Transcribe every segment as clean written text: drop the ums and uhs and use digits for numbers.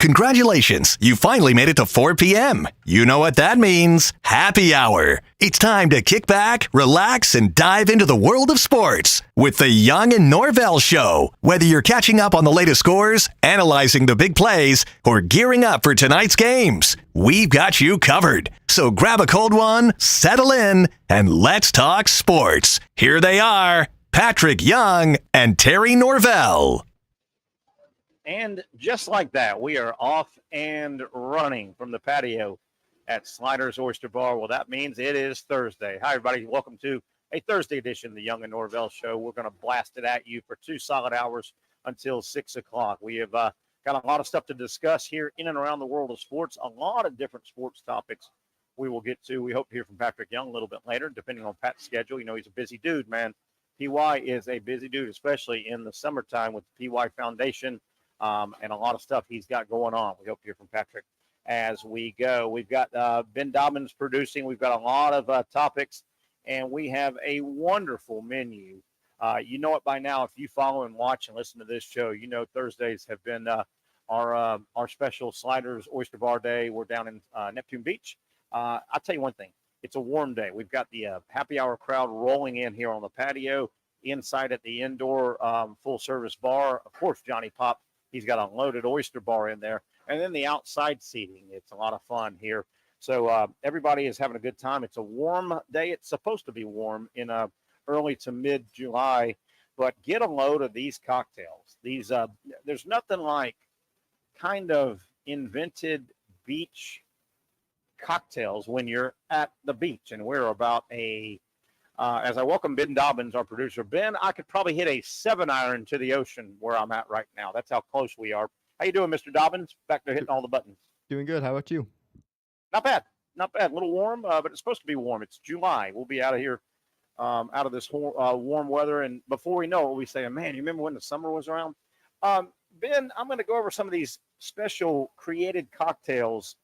Congratulations, you finally made it to 4 p.m. You know what that means. Happy hour. It's time to kick back, relax, and dive into the world of sports with the Young and Norvelle Show. Whether you're catching up on the latest scores, analyzing the big plays, or gearing up for tonight's games, we've got you covered. So grab a cold one, settle in, and let's talk sports. Here they are, Patrick Young and Terry Norvelle. And just like that, we are off and running from the patio at Sliders Oyster Bar. Well, that means it is Thursday. Hi, everybody. Welcome to a Thursday edition of the Young and Norvelle Show. We're going to blast it at you for 2 solid hours until 6 o'clock. We have got a lot of stuff to discuss here in and around the world of sports, a lot of different sports topics we will get to. We hope to hear from Patrick Young a little bit later, depending on Pat's schedule. You know, he's a busy dude, man. PY is a busy dude, especially in the summertime with the PY Foundation. And a lot of stuff he's got going on. We hope to hear from Patrick as we go. We've got Ben Dobbins producing. We've got a lot of topics, and we have a wonderful menu. You know it by now. If you follow and watch and listen to this show, you know Thursdays have been our special Sliders Oyster Bar Day. We're down in Neptune Beach. I'll tell you one thing. It's a warm day. We've got the happy hour crowd rolling in here on the patio, inside at the indoor full-service bar. Of course, Johnny Pop. He's got a loaded oyster bar in there. And then the outside seating. It's a lot of fun here. So everybody is having a good time. It's a warm day. It's supposed to be warm in early to mid-July. But get a load of these cocktails. These there's nothing like kind of invented beach cocktails when you're at the beach. And we're about as I welcome Ben Dobbins, our producer. Ben, I could probably hit a 7-iron to the ocean where I'm at right now. That's how close we are. How you doing, Mr. Dobbins? Back there hitting all the buttons. Doing good. How about you? Not bad. Not bad. A little warm, but it's supposed to be warm. It's July. We'll be out of here, out of this warm weather. And before we know it, we'll be saying, man, you remember when the summer was around? Ben, I'm going to go over some of these special created cocktails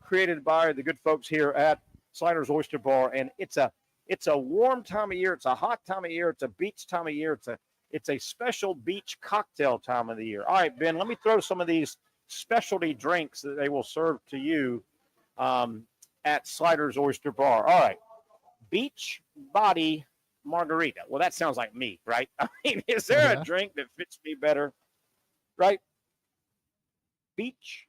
created by the good folks here at Sliders Oyster Bar. And it's a warm time of year. It's a hot time of year. It's a beach time of year. It's a special beach cocktail time of the year. All right, Ben, let me throw some of these specialty drinks that they will serve to you at Sliders Oyster Bar. All right, beach body margarita. Well, that sounds like me, right? I mean, is there a drink that fits me better, right? Beach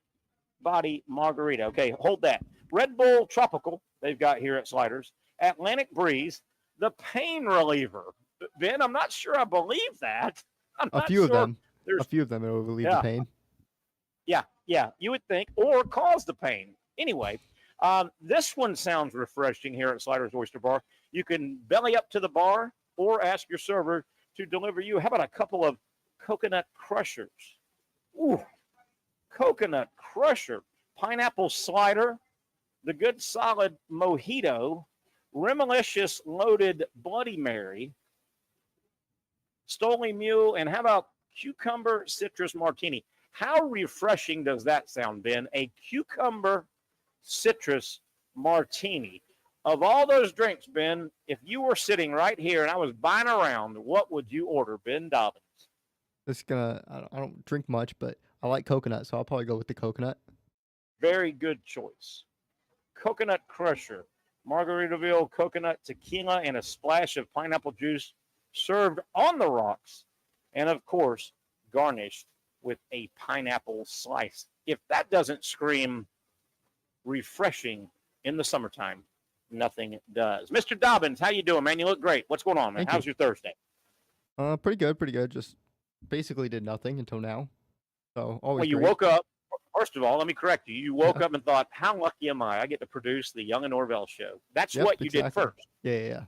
body margarita. Okay, hold that. Red Bull Tropical, they've got here at Sliders. Atlantic Breeze, the pain reliever. Ben, I'm not sure I believe that. A few of them that will relieve the pain. Yeah, you would think, or cause the pain. Anyway, this one sounds refreshing here at Sliders Oyster Bar. You can belly up to the bar or ask your server to deliver you. How about a couple of coconut crushers? Ooh, coconut crusher, pineapple slider, the good solid mojito, Remalicious loaded Bloody Mary, Stoli Mule, and how about cucumber citrus martini? How refreshing does that sound, Ben? A cucumber citrus martini. Of all those drinks, Ben, if you were sitting right here and I was buying around, what would you order, Ben Dobbins? I don't drink much, but I like coconut, so I'll probably go with the coconut. Very good choice. Coconut crusher. Margaritaville coconut tequila and a splash of pineapple juice served on the rocks and, of course, garnished with a pineapple slice. If that doesn't scream refreshing in the summertime, nothing does. Mr. Dobbins, how you doing, man? You look great. What's going on, man? How's your Thursday? Pretty good. Just basically did nothing until now. So always. Well, you woke up. First of all, let me correct you. You woke up and thought, how lucky am I? I get to produce the Young and Norvelle Show. That's what you did first. Yeah.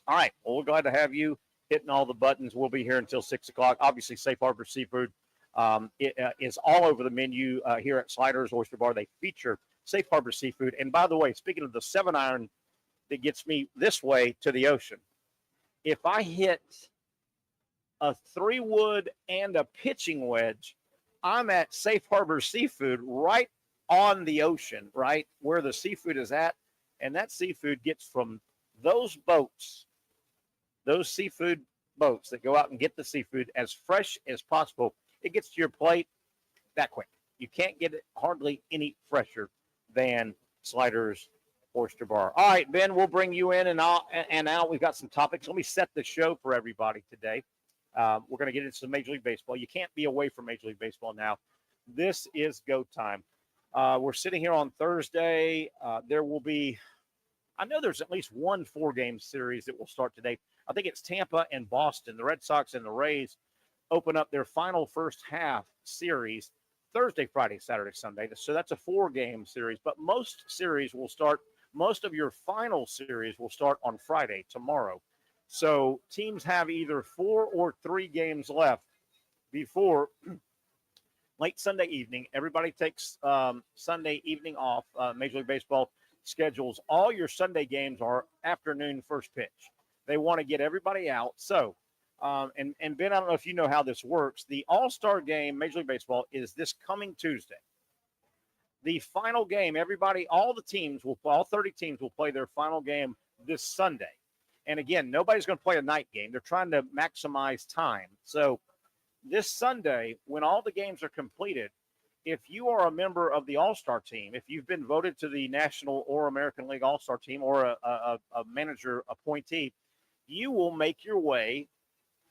All right. Well, we're glad to have you hitting all the buttons. We'll be here until 6 o'clock. Obviously, Safe Harbor Seafood is all over the menu here at Sliders Oyster Bar. They feature Safe Harbor Seafood. And by the way, speaking of the 7-iron that gets me this way to the ocean, if I hit a 3-wood and a pitching wedge, I'm at Safe Harbor Seafood right on the ocean, right where the seafood is at. And that seafood gets from those boats, those seafood boats that go out and get the seafood as fresh as possible. It gets to your plate that quick. You can't get it hardly any fresher than Sliders Oyster Bar. All right, Ben, we'll bring you in and out. We've got some topics. Let me set the show for everybody today. We're going to get into some Major League Baseball. You can't be away from Major League Baseball now. This is go time. We're sitting here on Thursday. There will be, I know there's at least one 4-game series that will start today. I think it's Tampa and Boston. The Red Sox and the Rays open up their final first half series Thursday, Friday, Saturday, Sunday. So that's a 4-game series. But most of your final series will start on Friday, tomorrow. So teams have either 4 or 3 games left before late Sunday evening. Everybody takes Sunday evening off. Major League Baseball schedules all your Sunday games are afternoon first pitch. They want to get everybody out. So, and Ben, I don't know if you know how this works. The All-Star game, Major League Baseball, is this coming Tuesday. The final game, all 30 teams will play their final game this Sunday. And again, nobody's going to play a night game. They're trying to maximize time. So this Sunday, when all the games are completed, if you are a member of the All-Star team, if you've been voted to the National or American League All-Star team or a manager appointee, you will make your way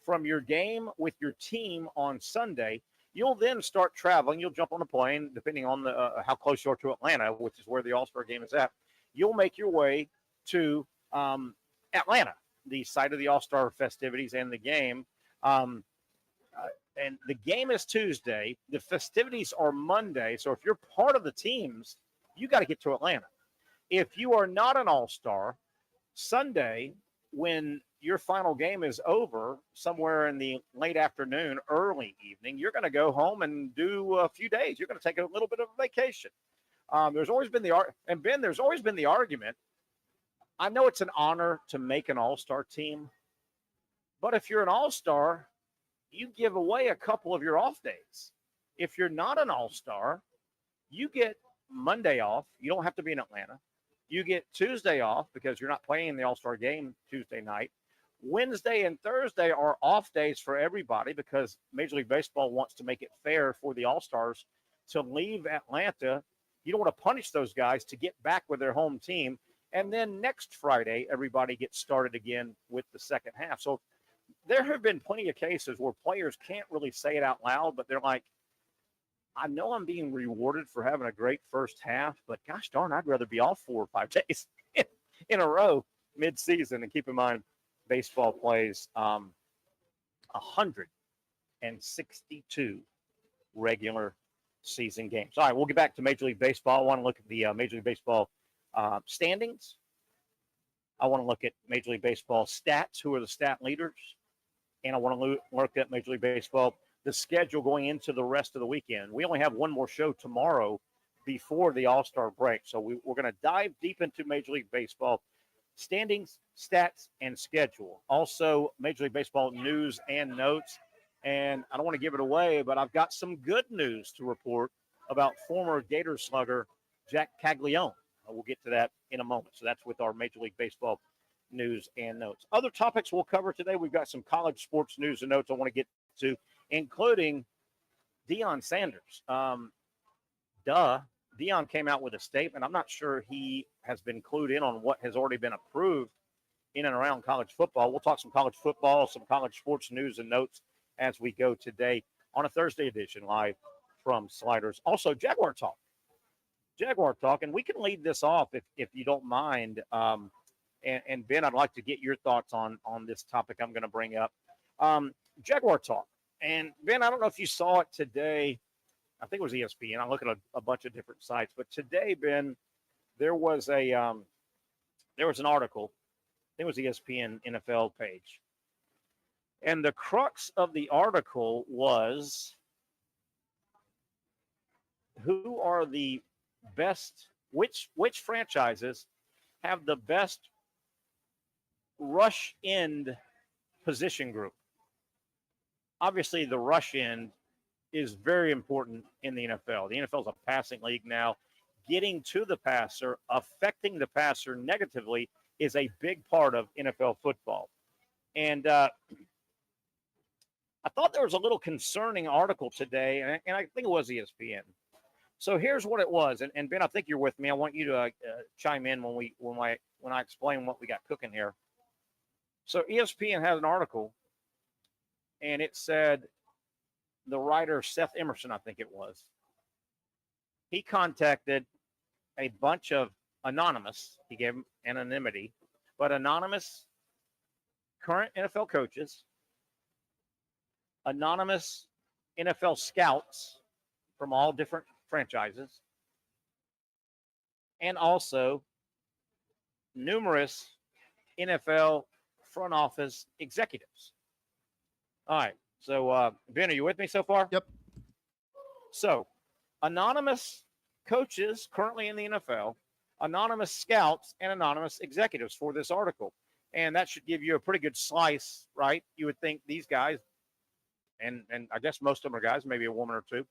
from your game with your team on Sunday. You'll then start traveling. You'll jump on a plane, depending on how close you are to Atlanta, which is where the All-Star game is at. You'll make your way to Atlanta, the site of the All-Star festivities and the game. And the game is Tuesday. The festivities are Monday. So if you're part of the teams, you got to get to Atlanta. If you are not an All-Star, Sunday, when your final game is over, somewhere in the late afternoon, early evening, you're going to go home and do a few days. You're going to take a little bit of a vacation. There's always been there's always been the argument. I know it's an honor to make an All-Star team, but if you're an All-Star, you give away a couple of your off days. If you're not an All-Star, you get Monday off. You don't have to be in Atlanta. You get Tuesday off because you're not playing the All-Star game Tuesday night. Wednesday and Thursday are off days for everybody because Major League Baseball wants to make it fair for the All-Stars to leave Atlanta. You don't want to punish those guys to get back with their home team. And then next Friday, everybody gets started again with the second half. So there have been plenty of cases where players can't really say it out loud, but they're like, I know I'm being rewarded for having a great first half, but gosh darn, I'd rather be off 4 or 5 days in a row mid-season. And keep in mind, baseball plays 162 regular season games. All right, we'll get back to Major League Baseball. I want to look at the Major League Baseball standings. I want to look at Major League Baseball stats, who are the stat leaders. And I want to look at Major League Baseball, the schedule going into the rest of the weekend. We only have one more show tomorrow before the All-Star break. So we're going to dive deep into Major League Baseball standings, stats, and schedule. Also, Major League Baseball news and notes. And I don't want to give it away, but I've got some good news to report about former Gator slugger Jack Caglione. We'll get to that in a moment. So that's with our Major League Baseball news and notes. Other topics we'll cover today. We've got some college sports news and notes I want to get to, including Deion Sanders. Deion came out with a statement. I'm not sure he has been clued in on what has already been approved in and around college football. We'll talk some college football, some college sports news and notes as we go today on a Thursday edition live from Sliders. Also, Jaguar Talk. And we can lead this off if you don't mind. And Ben, I'd like to get your thoughts on this topic I'm going to bring up. Jaguar Talk. And Ben, I don't know if you saw it today. I think it was ESPN. I look at a bunch of different sites, but today, Ben, there was an article. I think it was ESPN NFL page, and the crux of the article was who are the best, which franchises have the best rush end position group. Obviously, the rush end is very important in the NFL. The NFL is a passing league now. Getting to the passer, affecting the passer negatively is a big part of NFL football. And I thought there was a little concerning article today, and I think it was ESPN. So here's what it was, and Ben, I think you're with me. I want you to chime in when I explain what we got cooking here. So ESPN had an article, and it said the writer Seth Emerson, I think it was, he contacted a bunch of anonymous, he gave them anonymity, but anonymous current NFL coaches, anonymous NFL scouts from all different franchises, and also numerous NFL front office executives. All right. So, Ben, are you with me so far? Yep. So, anonymous coaches currently in the NFL, anonymous scouts, and anonymous executives for this article. And that should give you a pretty good slice, right? You would think these guys, and I guess most of them are guys, maybe a woman or two,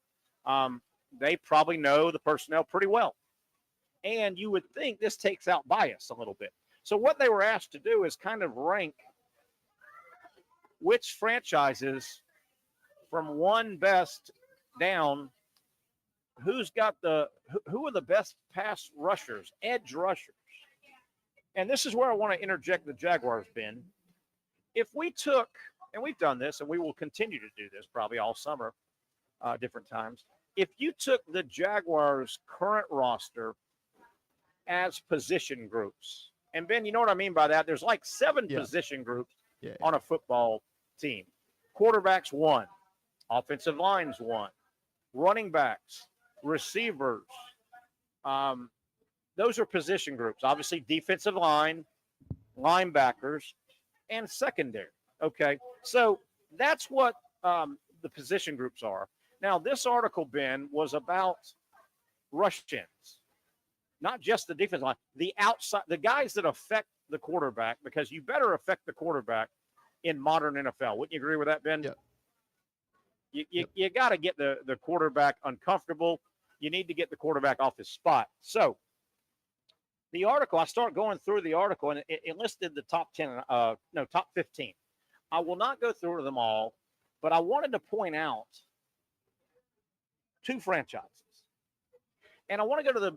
they probably know the personnel pretty well. And you would think this takes out bias a little bit. So what they were asked to do is kind of rank which franchises from one best down, who are the best pass rushers, edge rushers. And this is where I want to interject the Jaguars, Ben. If we took, and we've done this, and we will continue to do this probably all summer, different times. If you took the Jaguars' current roster as position groups, and Ben, you know what I mean by that? There's like 7 position groups on a football team. Quarterbacks 1, offensive lines 1, running backs, receivers. Those are position groups. Obviously, defensive line, linebackers, and secondary. Okay, so that's what the position groups are. Now, this article, Ben, was about rush-ins, not just the defensive line, the outside, the guys that affect the quarterback, because you better affect the quarterback in modern NFL. Wouldn't you agree with that, Ben? Yeah. You got to get the quarterback uncomfortable. You need to get the quarterback off his spot. So the article, I start going through the article, and it listed the top 15. I will not go through them all, but I wanted to point out 2 franchises. And I want to go to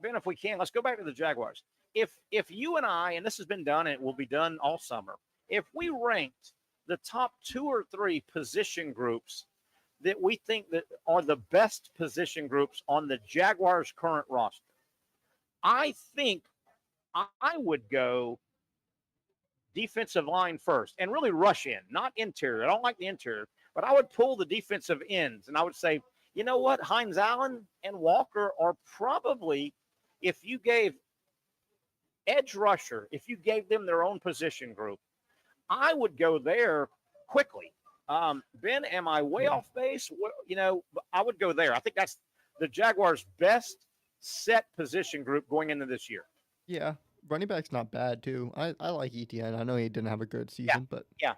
Ben, if we can, let's go back to the Jaguars. If you and I, and this has been done, and it will be done all summer, if we ranked the top 2 or 3 position groups that we think that are the best position groups on the Jaguars' current roster, I think I would go defensive line first and really rush in, not interior. I don't like the interior, but I would pull the defensive ends, and I would say, you know what, Hines Allen and Walker are probably, if you gave edge rusher, if you gave them their own position group, I would go there quickly. Ben, am I way off base? I would go there. I think that's the Jaguars' best set position group going into this year. Yeah. Running back's not bad, too. I like ETN. I know he didn't have a good season, but yeah.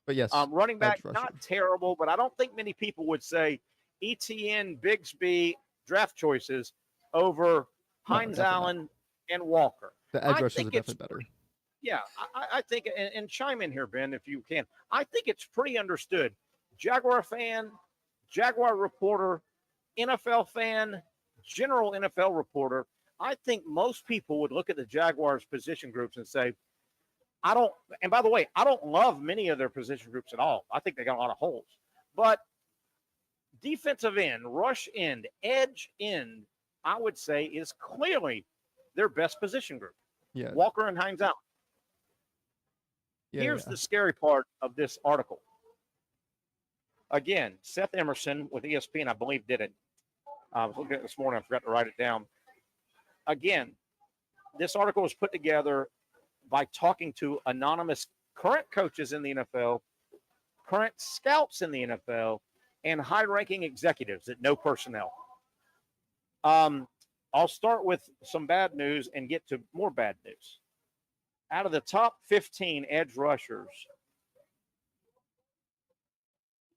But yes, running back, not terrible, but I don't think many people would say ETN, Bigsby, draft choices over Hines Allen and Walker. The edge rushers are definitely better. Yeah, I think, and chime in here, Ben, if you can. I think it's pretty understood. Jaguar fan, Jaguar reporter, NFL fan, general NFL reporter. I think most people would look at the Jaguars' position groups and say, and by the way, I don't love many of their position groups at all. I think they got a lot of holes. But defensive end, rush end, edge end, I would say is clearly their best position group. Yeah. Walker and Hines Allen. Here's the scary part of this article. Again, Seth Emerson with ESPN, I believe, did it. I was looking at it this morning. I forgot to write it down. Again, this article was put together by talking to anonymous current coaches in the NFL, current scouts in the NFL, and high-ranking executives that know personnel. I'll start with some bad news and get to more bad news. Out of the top 15 edge rushers,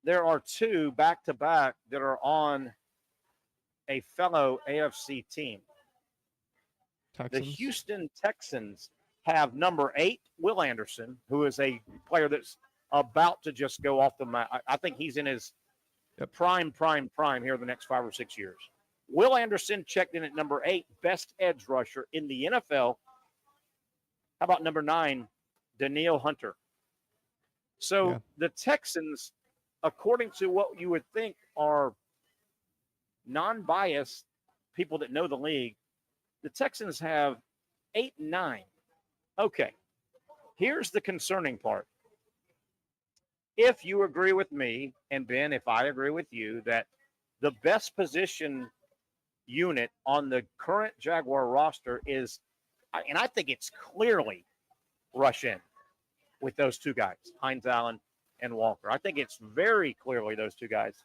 there are 2 back-to-back that are on a fellow AFC team. Texans. The Houston Texans have number 8, Will Anderson, who is a player that's about to just go off the map. I think he's in his prime here the next 5 or 6 years. Will Anderson checked in at number 8, best edge rusher in the NFL. How about number 9, Danielle Hunter? So the Texans, according to what you would think are non-biased people that know the league, the Texans have 8 and 9. Okay, here's the concerning part. If you agree with me, and Ben, if I agree with you, that the best position unit on the current Jaguar roster is, and I think it's clearly rush in with those two guys, Hines Allen and Walker. I think it's very clearly those two guys.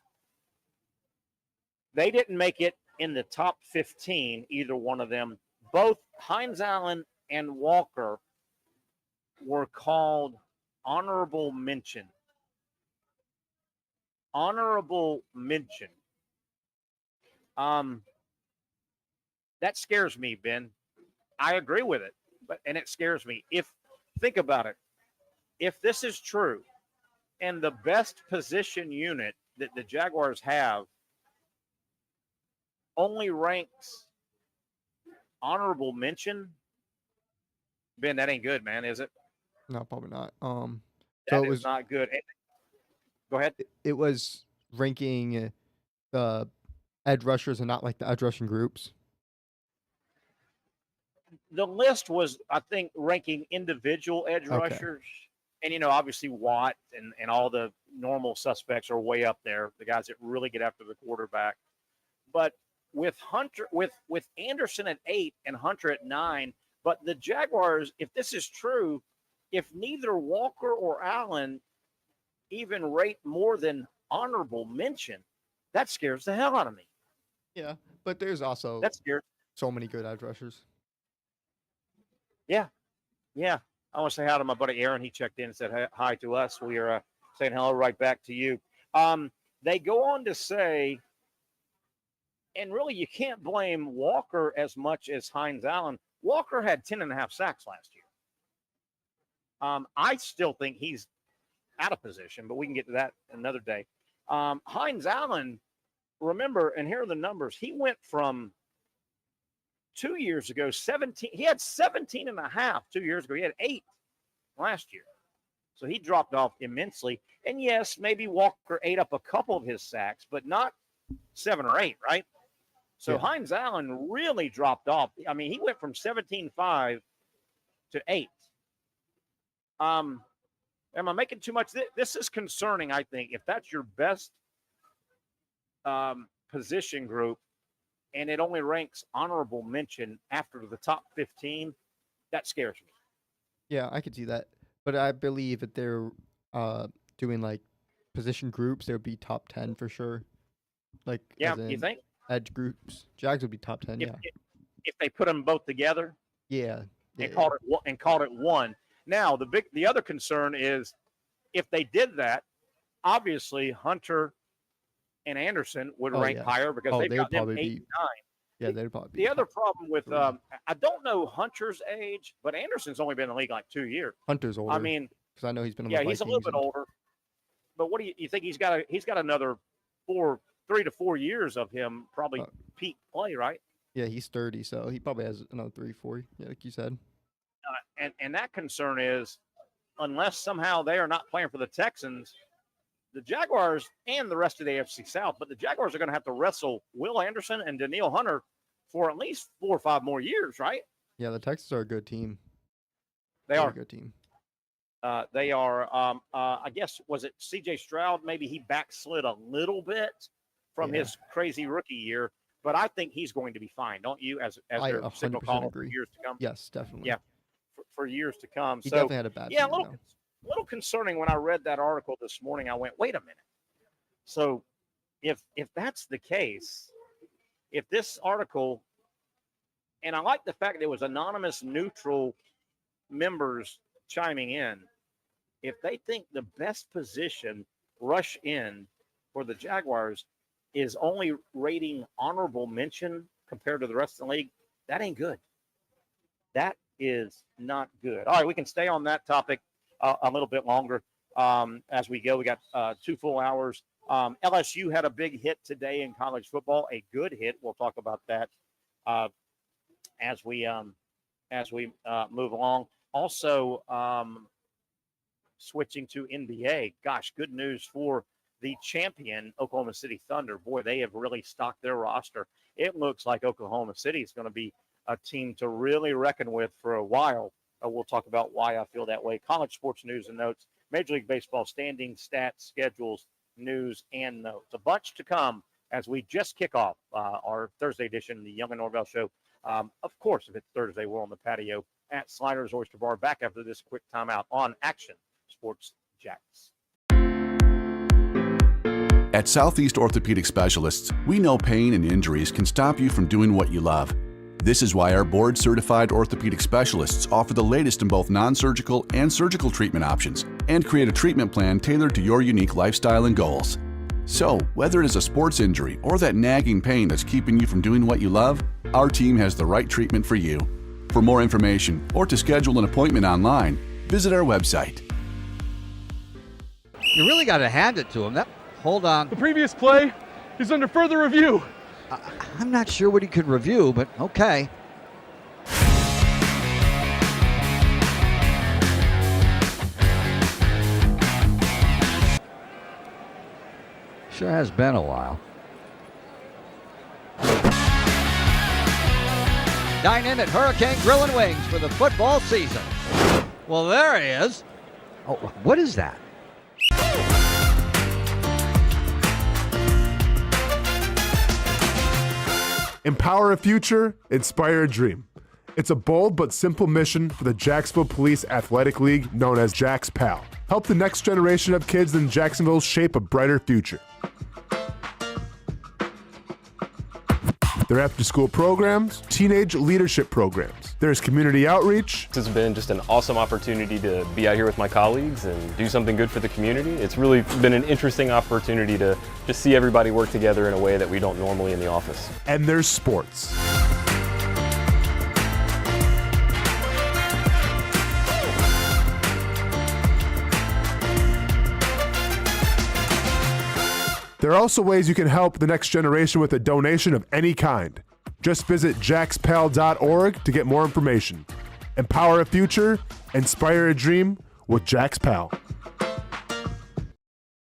They didn't make it in the top 15, either one of them. Both Hines Allen and Walker were called honorable mention. Honorable mention. That scares me, Ben. I agree with it, and it scares me. Think about it. If this is true, and the best position unit that the Jaguars have only ranks honorable mention, Ben, that ain't good, man, is it? No, probably not. That is not good. Go ahead. It was ranking the edge rushers and not like the edge rushing groups. The list was, I think, ranking individual edge rushers. And, obviously Watt and all the normal suspects are way up there, the guys that really get after the quarterback. But with Anderson at 8 and Hunter at 9, but the Jaguars, if this is true, if neither Walker or Allen even rate more than honorable mention, that scares the hell out of me. Yeah, but there's also so many good edge rushers. Yeah. I want to say hi to my buddy Aaron. He checked in and said hi to us. We are saying hello right back to you. They go on to say, and really you can't blame Walker as much as Hines Allen. Walker had 10.5 sacks last year. I still think he's out of position, but we can get to that another day. Hines Allen, remember, and here are the numbers. He went from 2 years ago, 17. He had 17.5 2 years ago. He had 8 last year. So he dropped off immensely. And yes, maybe Walker ate up a couple of his sacks, but not 7 or 8, right? So Hines Allen really dropped off. I mean, he went from 17.5 to 8. Am I making too much? This is concerning, I think. If that's your best position group, and it only ranks honorable mention after the top 15, that scares me. Yeah, I could see that. But I believe that they're doing like position groups, they would be top 10 for sure. Like, you think? Edge groups. Jags would be top 10, If they put them both together? Yeah. And called it one. Now, the other concern is if they did that, obviously Hunter and Anderson would rank higher because they've got them 8 and 9. Yeah, they'd probably be. The other problem with I don't know Hunter's age, but Anderson's only been in the league like 2 years. Hunter's older. I mean, because I know he's been on the Vikings. He's a little bit older. But what do you think? He's got another 3 to 4 years of him probably peak play, right? Yeah, he's 30, so he probably has another 3, 4. Yeah, like you said. And that concern is, unless somehow they are not playing for the Texans, the Jaguars and the rest of the AFC South, but the Jaguars are going to have to wrestle Will Anderson and Danielle Hunter for at least 4 or 5 more years, right? Yeah, the Texans are a good team. They're a good team. They are, I guess, was it C.J. Stroud? Maybe he backslid a little bit from his crazy rookie year, but I think he's going to be fine, don't you, as their signal caller for years to come? Yes, definitely. Yeah, for years to come. He definitely had a bad season, a little concerning when I read that article this morning. I went, wait a minute. So if that's the case, if this article, and I like the fact that it was anonymous, neutral members chiming in, if they think the best position rush in for the Jaguars is only rating honorable mention compared to the rest of the league, that ain't good. That is not good. All right, we can stay on that topic a little bit longer. as we go. We got 2 full hours. LSU had a big hit today in college football, a good hit. We'll talk about that as we move along. Also, switching to NBA. Gosh, good news for the champion Oklahoma City Thunder. Boy, they have really stocked their roster. It looks like Oklahoma City is going to be a team to really reckon with for a while. We'll talk about why I feel that way. College sports news and notes, Major League Baseball standings, stats, schedules, news, and notes. A bunch to come as we just kick off our Thursday edition of the Young and Norvelle Show. Of course, if it's Thursday, we're on the patio at Sliders Oyster Bar. Back after this quick timeout on Action Sports Jacks. At Southeast Orthopedic Specialists, we know pain and injuries can stop you from doing what you love. This is why our board-certified orthopedic specialists offer the latest in both non-surgical and surgical treatment options and create a treatment plan tailored to your unique lifestyle and goals. So, whether it is a sports injury or that nagging pain that's keeping you from doing what you love, our team has the right treatment for you. For more information or to schedule an appointment online, visit our website. You really got to hand it to him. Hold on. The previous play is under further review. I'm not sure what he could review, but okay. Sure has been a while. Dynamic Hurricane Grill and Wings for the football season. Well, there he is. Oh, what is that? Empower a future, inspire a dream. It's a bold but simple mission for the Jacksonville Police Athletic League known as Jax PAL. Help the next generation of kids in Jacksonville shape a brighter future. Their after-school programs, teenage leadership programs. There's community outreach. It's been just an awesome opportunity to be out here with my colleagues and do something good for the community. It's really been an interesting opportunity to just see everybody work together in a way that we don't normally in the office. And there's sports. There are also ways you can help the next generation with a donation of any kind. Just visit jaxpal.org to get more information. Empower a future, inspire a dream with Jax PAL.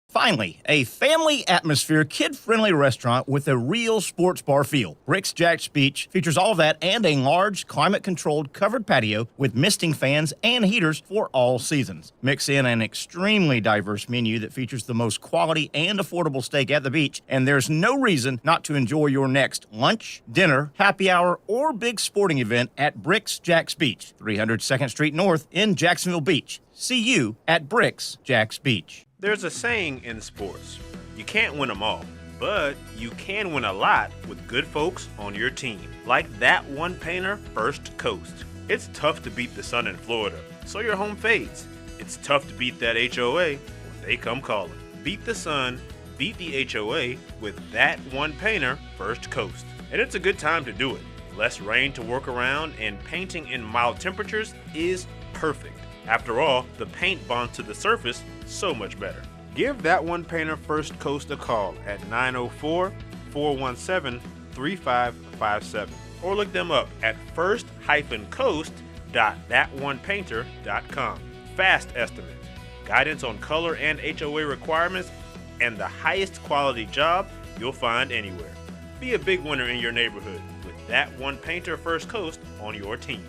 Finally, a family atmosphere, kid-friendly restaurant with a real sports bar feel. Bricks Jack's Beach features all of that and a large, climate-controlled covered patio with misting fans and heaters for all seasons. Mix in an extremely diverse menu that features the most quality and affordable steak at the beach, and there's no reason not to enjoy your next lunch, dinner, happy hour, or big sporting event at Bricks Jack's Beach, 300 2nd Street North in Jacksonville Beach. See you at Bricks Jack's Beach. There's a saying in sports, you can't win them all, but you can win a lot with good folks on your team. Like that one painter, First Coast. It's tough to beat the sun in Florida, so your home fades. It's tough to beat that HOA when they come calling. Beat the sun, beat the HOA with that one painter, First Coast. And it's a good time to do it. Less rain to work around and painting in mild temperatures is perfect. After all, the paint bonds to the surface so much better. Give that one painter First Coast a call at 904-417-3557 or look them up at first-coast.thatonepainter.com. Fast estimate, guidance on color and HOA requirements, and the highest quality job you'll find anywhere. Be a big winner in your neighborhood with that one painter First Coast on your team.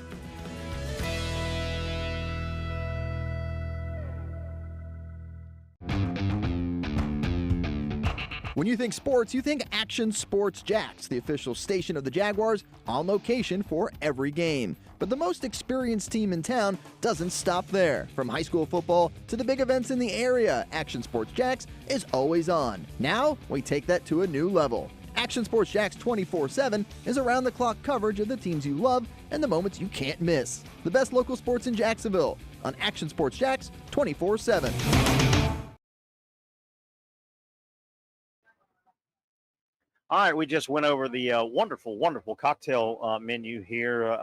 When you think sports, you think Action Sports Jacks, the official station of the Jaguars, on location for every game. But the most experienced team in town doesn't stop there. From high school football to the big events in the area, Action Sports Jacks is always on. Now, we take that to a new level. Action Sports Jacks 24/7 is around-the-clock coverage of the teams you love and the moments you can't miss. The best local sports in Jacksonville on Action Sports Jacks 24/7. All right, we just went over the wonderful, wonderful cocktail menu here.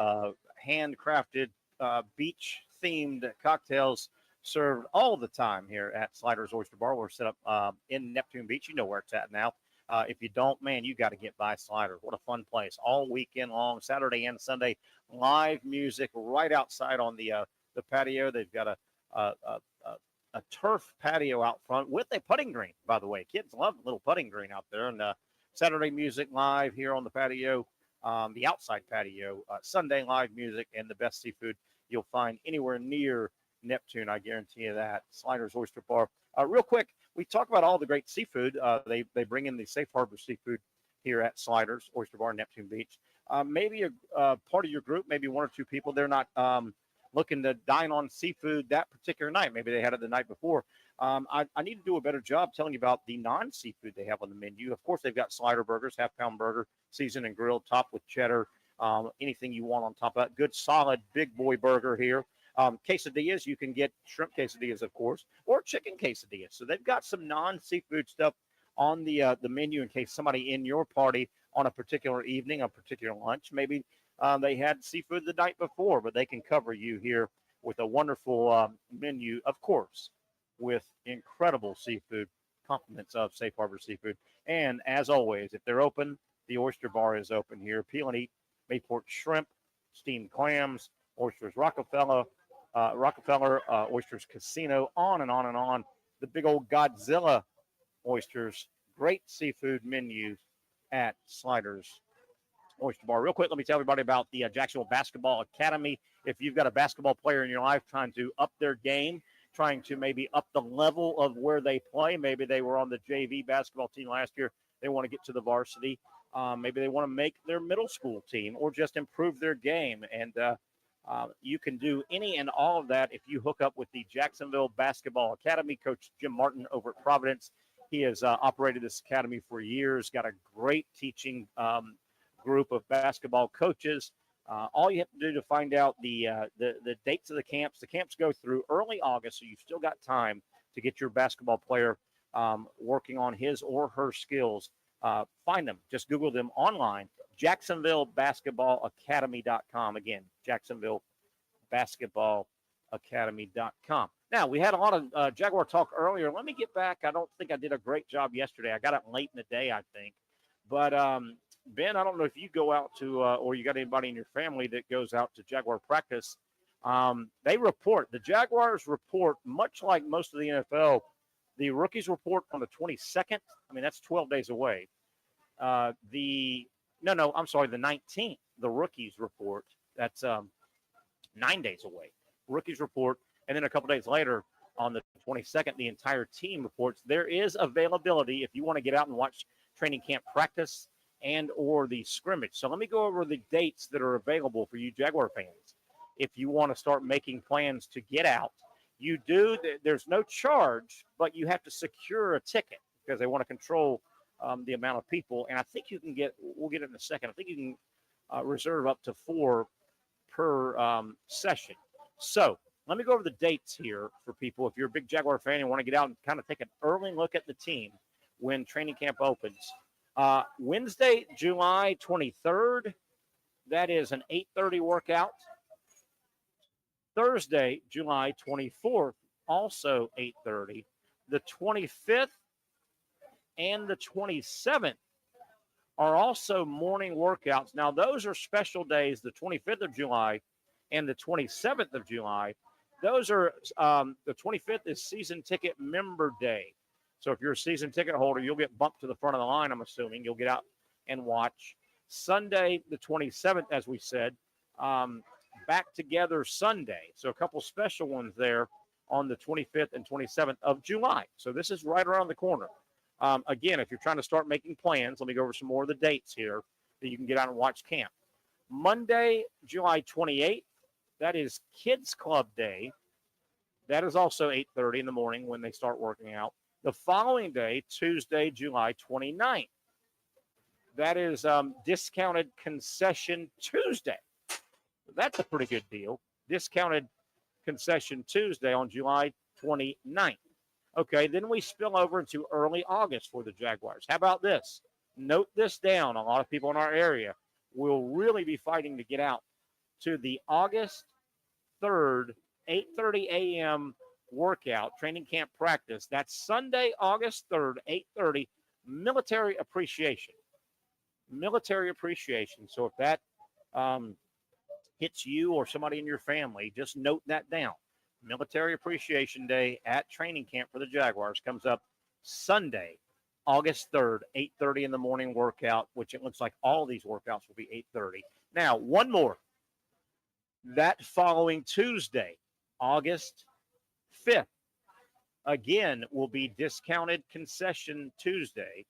Handcrafted, beach-themed cocktails served all the time here at Sliders Oyster Bar. We're set up in Neptune Beach. You know where it's at now. If you don't, man, you got to get by Sliders. What a fun place. All weekend long, Saturday and Sunday, live music right outside on the patio. They've got a turf patio out front with a putting green, by the way. Kids love a little putting green out there. And Saturday music live here on the patio, the outside patio. Sunday live music and the best seafood you'll find anywhere near Neptune. I guarantee you that. Sliders Oyster Bar. Real quick, we talk about all the great seafood. They bring in the Safe Harbor seafood here at Sliders Oyster Bar, Neptune Beach. Maybe a part of your group, maybe one or two people, they're not looking to dine on seafood that particular night. Maybe they had it the night before. I need to do a better job telling you about the non-seafood they have on the menu. Of course, they've got slider burgers, half-pound burger, seasoned and grilled, topped with cheddar, anything you want on top of that. Good, solid, big boy burger here. Quesadillas, you can get shrimp quesadillas, of course, or chicken quesadillas. So they've got some non-seafood stuff on the menu in case somebody in your party on a particular evening, a particular lunch, maybe they had seafood the night before, but they can cover you here with a wonderful menu, of course, with incredible seafood, compliments of Safe Harbor Seafood. And as always, if they're open, the Oyster Bar is open here. Peel and eat Mayport shrimp, steamed clams, oysters Rockefeller, Oysters Casino, on and on and on. The big old Godzilla oysters, great seafood menus at Sliders Oyster Bar. Real quick, let me tell everybody about the Jacksonville Basketball Academy. If you've got a basketball player in your life trying to up their game, trying to maybe up the level of where they play, maybe they were on the JV basketball team last year, they want to get to the varsity, maybe they want to make their middle school team or just improve their game. And you can do any and all of that if you hook up with the Jacksonville Basketball Academy. Coach Jim Martin over at Providence, he has operated this academy for years, got a great teaching group of basketball coaches. All you have to do to find out the dates of the camps go through early August, so you've still got time to get your basketball player working on his or her skills. Find them. Just Google them online. JacksonvilleBasketballAcademy.com. Again, JacksonvilleBasketballAcademy.com. Now, we had a lot of Jaguar talk earlier. Let me get back. I don't think I did a great job yesterday. I got up late in the day, I think. But, Ben, I don't know if you go out to or you got anybody in your family that goes out to Jaguar practice. They report. The Jaguars report, much like most of the NFL, the rookies report on the 22nd. I mean, that's 12 days away. The 19th, the rookies report. That's 9 days away. Rookies report. And then a couple days later, on the 22nd, the entire team reports. There is availability if you want to get out and watch training camp practice and or the scrimmage. So let me go over the dates that are available for you Jaguar fans. If you want to start making plans to get out, you do. There's no charge, but you have to secure a ticket because they want to control the amount of people. And I think you can get, we'll get it in a second, I think you can reserve up to 4 per session. So let me go over the dates here for people. If you're a big Jaguar fan and want to get out and kind of take an early look at the team when training camp opens. Wednesday, July 23rd, that is an 8:30 workout. Thursday, July 24th, also 8:30. The 25th and the 27th are also morning workouts. Now, those are special days, the 25th of July and the 27th of July. Those are, the 25th is season ticket member day. So if you're a season ticket holder, you'll get bumped to the front of the line, I'm assuming. You'll get out and watch. Sunday, the 27th, as we said, back together Sunday. So a couple special ones there on the 25th and 27th of July. So this is right around the corner. Again, if you're trying to start making plans, let me go over some more of the dates here that you can get out and watch camp. Monday, July 28th, that is Kids Club Day. That is also 8:30 in the morning when they start working out. The following day, Tuesday, July 29th, that is Discounted Concession Tuesday. That's a pretty good deal. Discounted Concession Tuesday on July 29th. Okay, then we spill over into early August for the Jaguars. How about this? Note this down. A lot of people in our area will really be fighting to get out to the August 3rd, 8:30 a.m. workout, training camp practice. That's Sunday, August 3rd, 8:30, military appreciation. Military appreciation. So if that hits you or somebody in your family, just note that down. Military Appreciation Day at training camp for the Jaguars comes up Sunday, August 3rd, 8:30 in the morning workout, which it looks like all these workouts will be 8:30. Now, one more. That following Tuesday, August 5th, again, will be Discounted Concession Tuesday.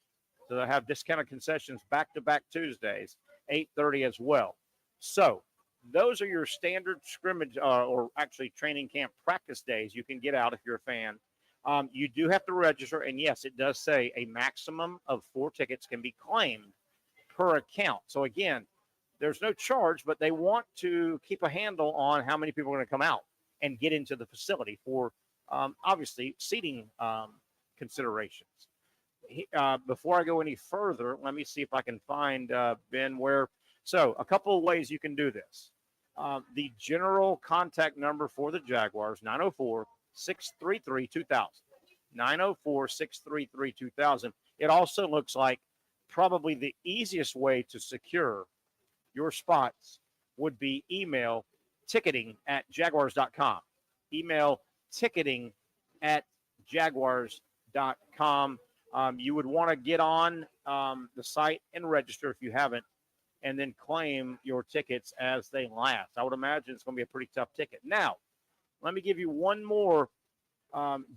So they'll have discounted concessions back-to-back Tuesdays, 8:30 as well. So those are your standard scrimmage or actually training camp practice days you can get out if you're a fan. You do have to register, and yes, it does say a maximum of 4 tickets can be claimed per account. So again, there's no charge, but they want to keep a handle on how many people are going to come out and get into the facility for obviously seating considerations. Before I go any further, let me see if I can find, Ben, where. So a couple of ways you can do this. The general contact number for the Jaguars, 904-633-2000. 904-633-2000. It also looks like probably the easiest way to secure your spots would be email ticketing@jaguars.com. Email ticketing@jaguars.com. You would want to get on the site and register if you haven't, and then claim your tickets as they last. I would imagine it's going to be a pretty tough ticket. Now, let me give you one more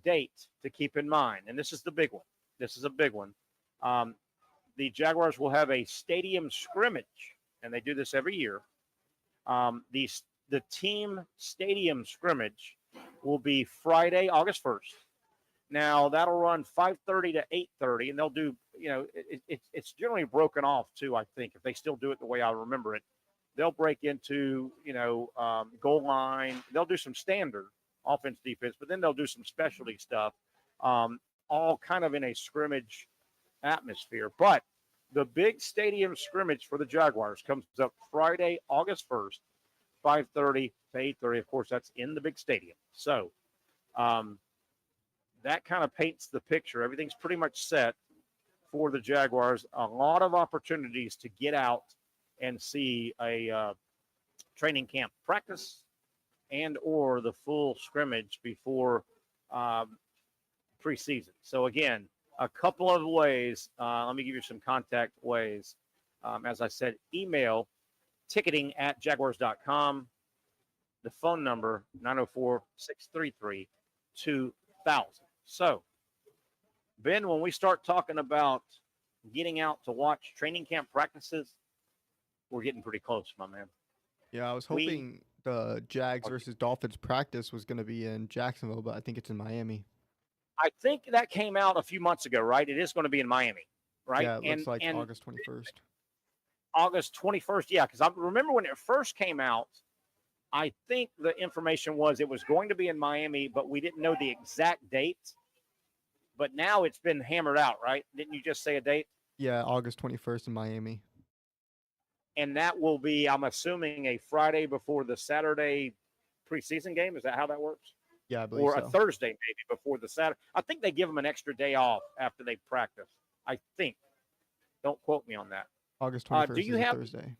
date to keep in mind, and this is the big one. This is a big one. The Jaguars will have a stadium scrimmage, and they do this every year. The team stadium scrimmage will be Friday, August 1st. Now, that'll run 5:30 to 8:30, and they'll do, it's generally broken off, too, I think, if they still do it the way I remember it. They'll break into, goal line. They'll do some standard offense, defense, but then they'll do some specialty stuff, all kind of in a scrimmage atmosphere. But the big stadium scrimmage for the Jaguars comes up Friday, August 1st, 5:30 to 8:30. Of course, that's in the big stadium. So, that kind of paints the picture. Everything's pretty much set for the Jaguars. A lot of opportunities to get out and see a training camp practice and or the full scrimmage before preseason. So, again, a couple of ways. Let me give you some contact ways. As I said, email ticketing@jaguars.com. The phone number, 904-633-2000. So, Ben, when we start talking about getting out to watch training camp practices, we're getting pretty close, my man. Yeah, I was hoping the Jags versus Dolphins practice was going to be in Jacksonville, but I think it's in Miami. I think that came out a few months ago, right? It is going to be in Miami, right? Yeah, it looks like August 21st. August 21st, yeah, because I remember when it first came out, I think the information was it was going to be in Miami, but we didn't know the exact date. But now it's been hammered out, right? Didn't you just say a date? Yeah, August 21st in Miami. And that will be, I'm assuming, a Friday before the Saturday preseason game. Is that how that works? Yeah, I believe or so. a Thursday maybe before the Saturday. I think they give them an extra day off after they practice. I think. Don't quote me on that. August 21st do you is a have, Thursday.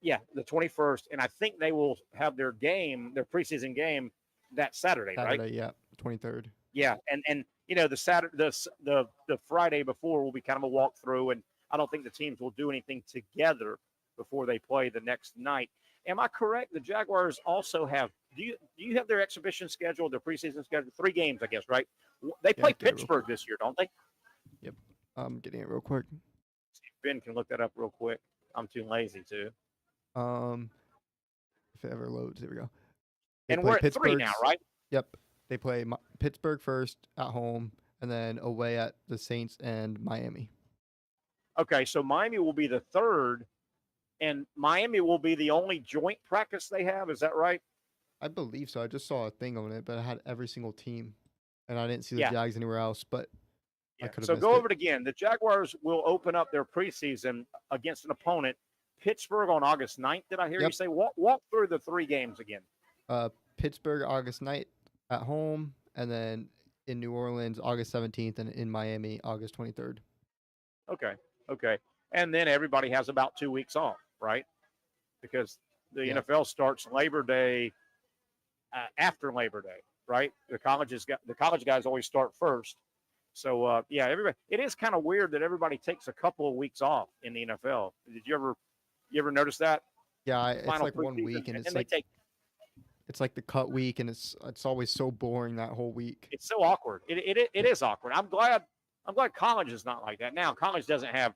Yeah, the 21st. And I think they will have their game, their preseason game, that Saturday, right? Yeah, 23rd. Yeah, and the Saturday, the Friday before will be kind of a walkthrough, and I don't think the teams will do anything together before they play the next night. Am I correct? The Jaguars also have. Do you have their exhibition schedule, their preseason schedule? 3 games, I guess, right? They play Pittsburgh this year, don't they? Yep. I'm getting it real quick. Ben can look that up real quick. I'm too lazy to. If it ever loads, there we go. And we're at 3 now, right? Yep. They play Pittsburgh first at home, and then away at the Saints and Miami. Okay, so Miami will be the 3rd, and Miami will be the only joint practice they have. Is that right? I believe so. I just saw a thing on it, but it had every single team, and I didn't see the Jags anywhere else. But I could have. So go over it again. The Jaguars will open up their preseason against an opponent, Pittsburgh, on August 9th. Did I hear you say? Walk through the 3 games again. Pittsburgh August 9th at home, and then in New Orleans August 17th, and in Miami August 23rd. Okay. And then everybody has about 2 weeks off, right? Because the NFL starts Labor Day after Labor Day, right? The college guys always start first. So everybody. It is kind of weird that everybody takes a couple of weeks off in the NFL. Did you ever notice that? Yeah, it's Final like 1 preseason, week, and it's they like take. it's like the cut week, and it's always so boring that whole week. It's so awkward. It is awkward. I'm glad college is not like that. Now, college doesn't have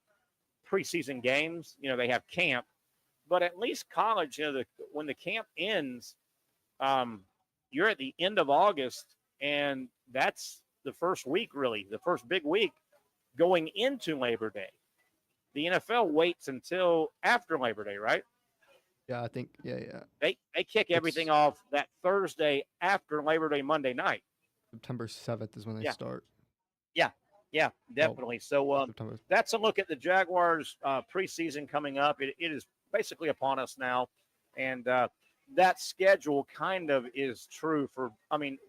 preseason games. They have camp, but at least college, when the camp ends, you're at the end of August, and that's the first week, really, the first big week going into Labor Day. The NFL waits until after Labor Day, right? Yeah, I think, yeah. They kick everything off that Thursday after Labor Day, Monday night. September 7th is when they start. Yeah, definitely. So that's a look at the Jaguars preseason coming up. It is basically upon us now. And that schedule kind of is true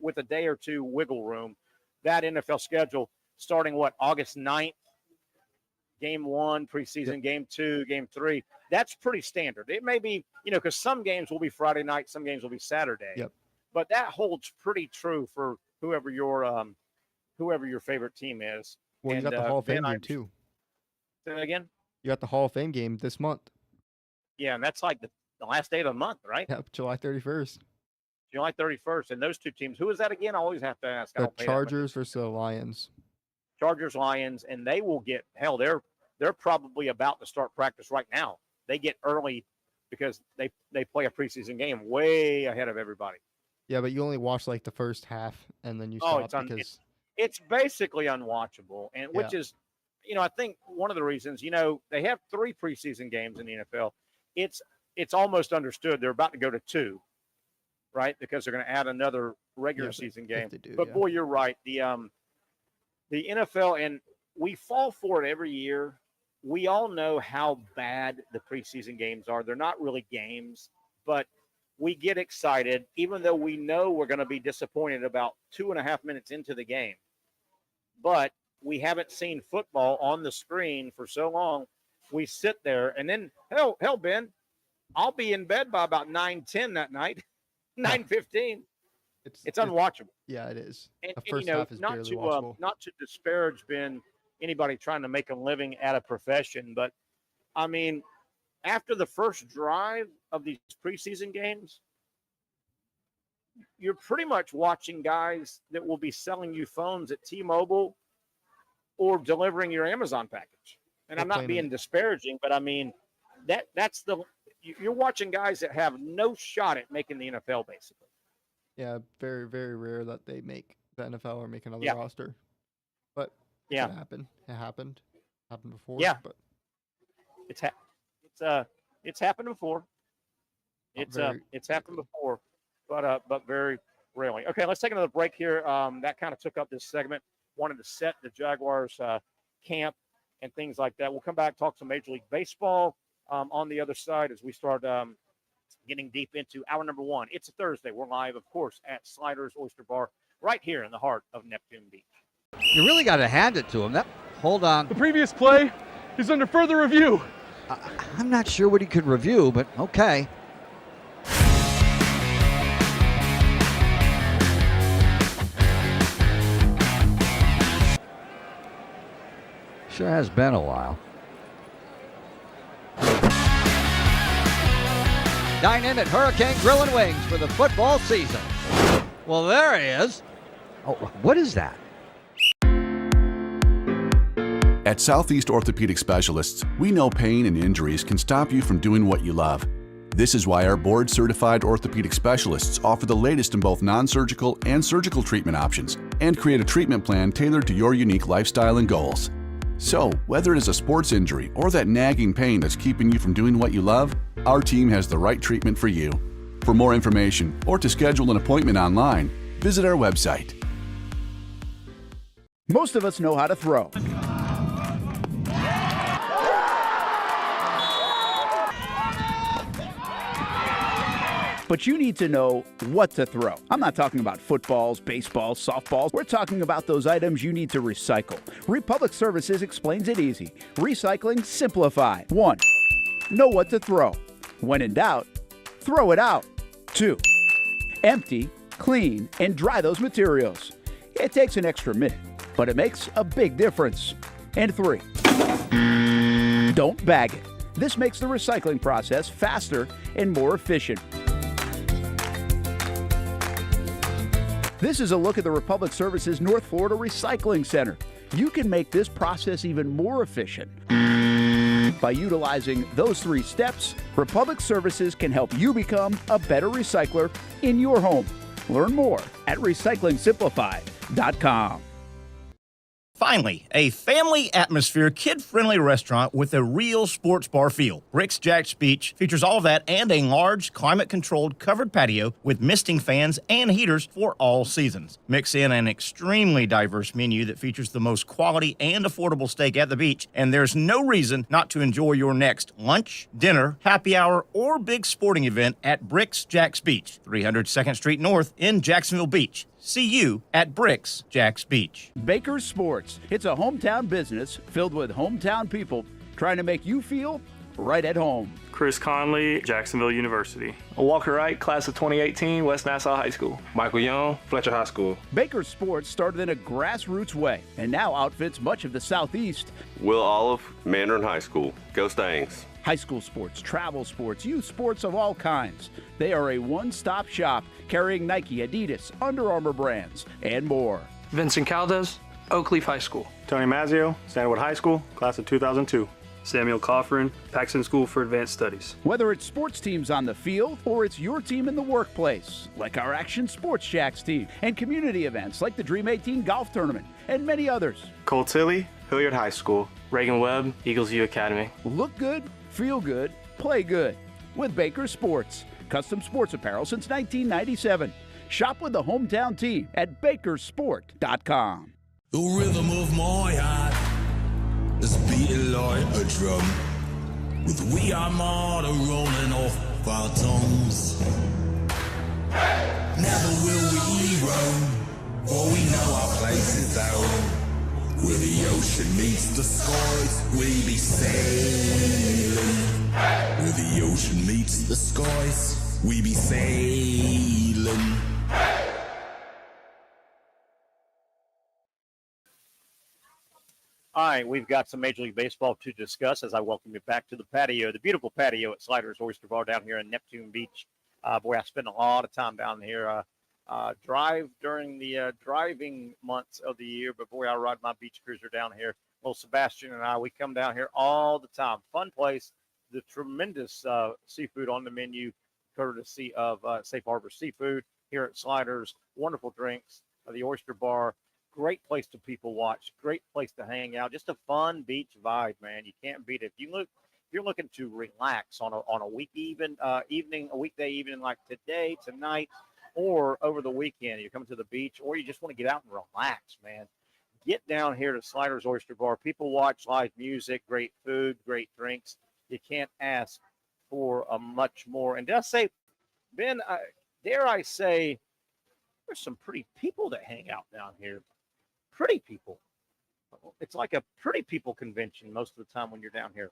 with a day or two wiggle room. That NFL schedule starting, August 9th? Game 1, preseason, Game 2, Game 3. That's pretty standard. It may be, because some games will be Friday night, some games will be Saturday. Yep. But that holds pretty true for whoever your favorite team is. Well, you got the Hall of Fame game too. Say that again? You got the Hall of Fame game this month. Yeah, and that's like the last day of the month, right? Yep, July 31st. July 31st. And those two teams, who is that again? I always have to ask. The Chargers versus the Lions. Chargers, Lions, and they will get hell. They're probably about to start practice right now. They get early because they play a preseason game way ahead of everybody. Yeah, but you only watch like the first half, and then you stop because it's basically unwatchable, and which is, I think one of the reasons. They have 3 preseason games in the NFL. It's almost understood they're about to go to 2, right? Because they're going to add another regular season game. But boy, you're right. The NFL, and we fall for it every year. We all know how bad the preseason games are. They're not really games, but we get excited, even though we know we're going to be disappointed about 2.5 minutes into the game. But we haven't seen football on the screen for so long. We sit there, and then, hell, Ben, I'll be in bed by about 9:10 that night, 9:15. It's unwatchable. Yeah, it is. And the first half is barely watchable. Not to disparage, Ben, anybody trying to make a living at a profession, but after the first drive of these preseason games, you're pretty much watching guys that will be selling you phones at T-Mobile or delivering your Amazon package. And I'm not being disparaging, but you're watching guys that have no shot at making the NFL, basically. Yeah, very, very rare that they make the NFL or make another roster. But it happened. It happened before. Yeah, but it's happened before. It's happened before, but very rarely. Okay, let's take another break here. That kind of took up this segment. Wanted to set the Jaguars camp and things like that. We'll come back, talk some Major League Baseball on the other side as we start getting deep into hour number 1. It's a Thursday. We're live, of course, at Sliders Oyster Bar right here in the heart of Neptune Beach. You really got to hand it to him. Hold on. The previous play is under further review. I'm not sure what he could review, but okay. Sure has been a while. Dine in at Hurricane Grill and Wings for the football season. Well, there he is. Oh, what is that? At Southeast Orthopedic Specialists, we know pain and injuries can stop you from doing what you love. This is why our board-certified orthopedic specialists offer the latest in both non-surgical and surgical treatment options and create a treatment plan tailored to your unique lifestyle and goals. So, whether it is a sports injury or that nagging pain that's keeping you from doing what you love, our team has the right treatment for you. For more information or to schedule an appointment online, visit our website. Most of us know how to throw. But you need to know what to throw. I'm not talking about footballs, baseballs, softballs. We're talking about those items you need to recycle. Republic Services explains it easy. Recycling simplified. 1. Know what to throw. When in doubt, throw it out. 2. Empty, clean, and dry those materials. It takes an extra minute, but it makes a big difference. And 3. Don't bag it. This makes the recycling process faster and more efficient. This is a look at the Republic Services North Florida Recycling Center. You can make this process even more efficient. By utilizing those 3 steps, Republic Services can help you become a better recycler in your home. Learn more at recyclingsimplified.com. Finally, a family atmosphere, kid-friendly restaurant with a real sports bar feel. Rick's Jack's Beach features all of that and a large, climate-controlled covered patio with misting fans and heaters for all seasons. Mix in an extremely diverse menu that features the most quality and affordable steak at the beach, and there's no reason not to enjoy your next lunch, dinner, happy hour, or big sporting event at Rick's Jack's Beach, 300 2nd Street North in Jacksonville Beach. See you at Bricks Jack's Beach. Baker's Sports. It's a hometown business filled with hometown people trying to make you feel right at home. Chris Conley, Jacksonville University. Walker Wright, class of 2018, West Nassau High School. Michael Young, Fletcher High School. Baker's Sports started in a grassroots way and now outfits much of the Southeast. Will Olive, Mandarin High School. Go Stangs. High school sports, travel sports, youth sports of all kinds. They are a one-stop shop carrying Nike, Adidas, Under Armour brands, and more. Vincent Caldes, Oak Leaf High School. Tony Mazzio, Sandwood High School, class of 2002. Samuel Coffrin, Paxton School for Advanced Studies. Whether it's sports teams on the field or it's your team in the workplace, like our Action Sports Shacks team, and community events like the Dream 18 Golf Tournament, and many others. Cole Tilley, Hilliard High School. Reagan Webb, Eagles View Academy. Look good, feel good, play good with Baker Sports. Custom sports apparel since 1997. Shop with the hometown team at bakersport.com. The rhythm of my heart is beating like a drum, with We Are Martyr rolling off our tongues. Never will we roam, for we know our place is down. Where the ocean meets the skies, we be sailing. Where the ocean meets the skies, we be sailing. All right, we've got some Major League Baseball to discuss as I welcome you back to the patio, the beautiful patio at Sliders Oyster Bar down here in Neptune Beach. Boy, I spend a lot of time down here. Drive during the driving months of the year, but boy, I ride my beach cruiser down here. Well, Sebastian and I, we come down here all the time. Fun place. The tremendous seafood on the menu, courtesy of Safe Harbor Seafood here at Sliders. Wonderful drinks, the Oyster Bar. Great place to people watch. Great place to hang out. Just a fun beach vibe, man. You can't beat it. If you're looking to relax on a weekday evening like today, tonight, or over the weekend, you're coming to the beach, or you just want to get out and relax, man. Get down here to Sliders Oyster Bar. People watch live music, great food, great drinks. You can't ask for much more. And did I say, Ben, dare I say, there's some pretty people that hang out down here. Pretty people. It's like a pretty people convention most of the time when you're down here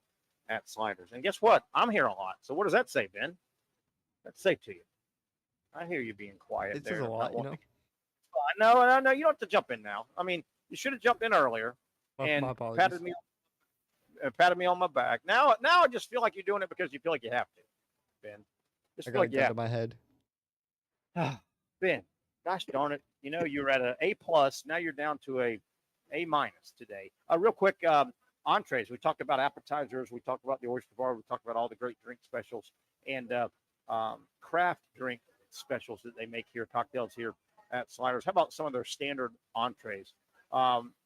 at Sliders. And guess what? I'm here a lot. So what does that say, Ben? What's that say to you? I hear you being quiet It there. says a lot, you know. No, you don't have to jump in now. I mean, you should have jumped in earlier and My apologies. patted me on my back. Now I just feel like you're doing it because you feel like you have to, Ben. Just I feel got a like you gun have to my head. Ben, gosh darn it. You know, you're at an A+. Now you're down to a A- today. Real quick, entrees. We talked about appetizers. We talked about the Oyster Bar. We talked about all the great drink specials and craft drink specials that they make here, cocktails here at Sliders. How about some of their standard entrees?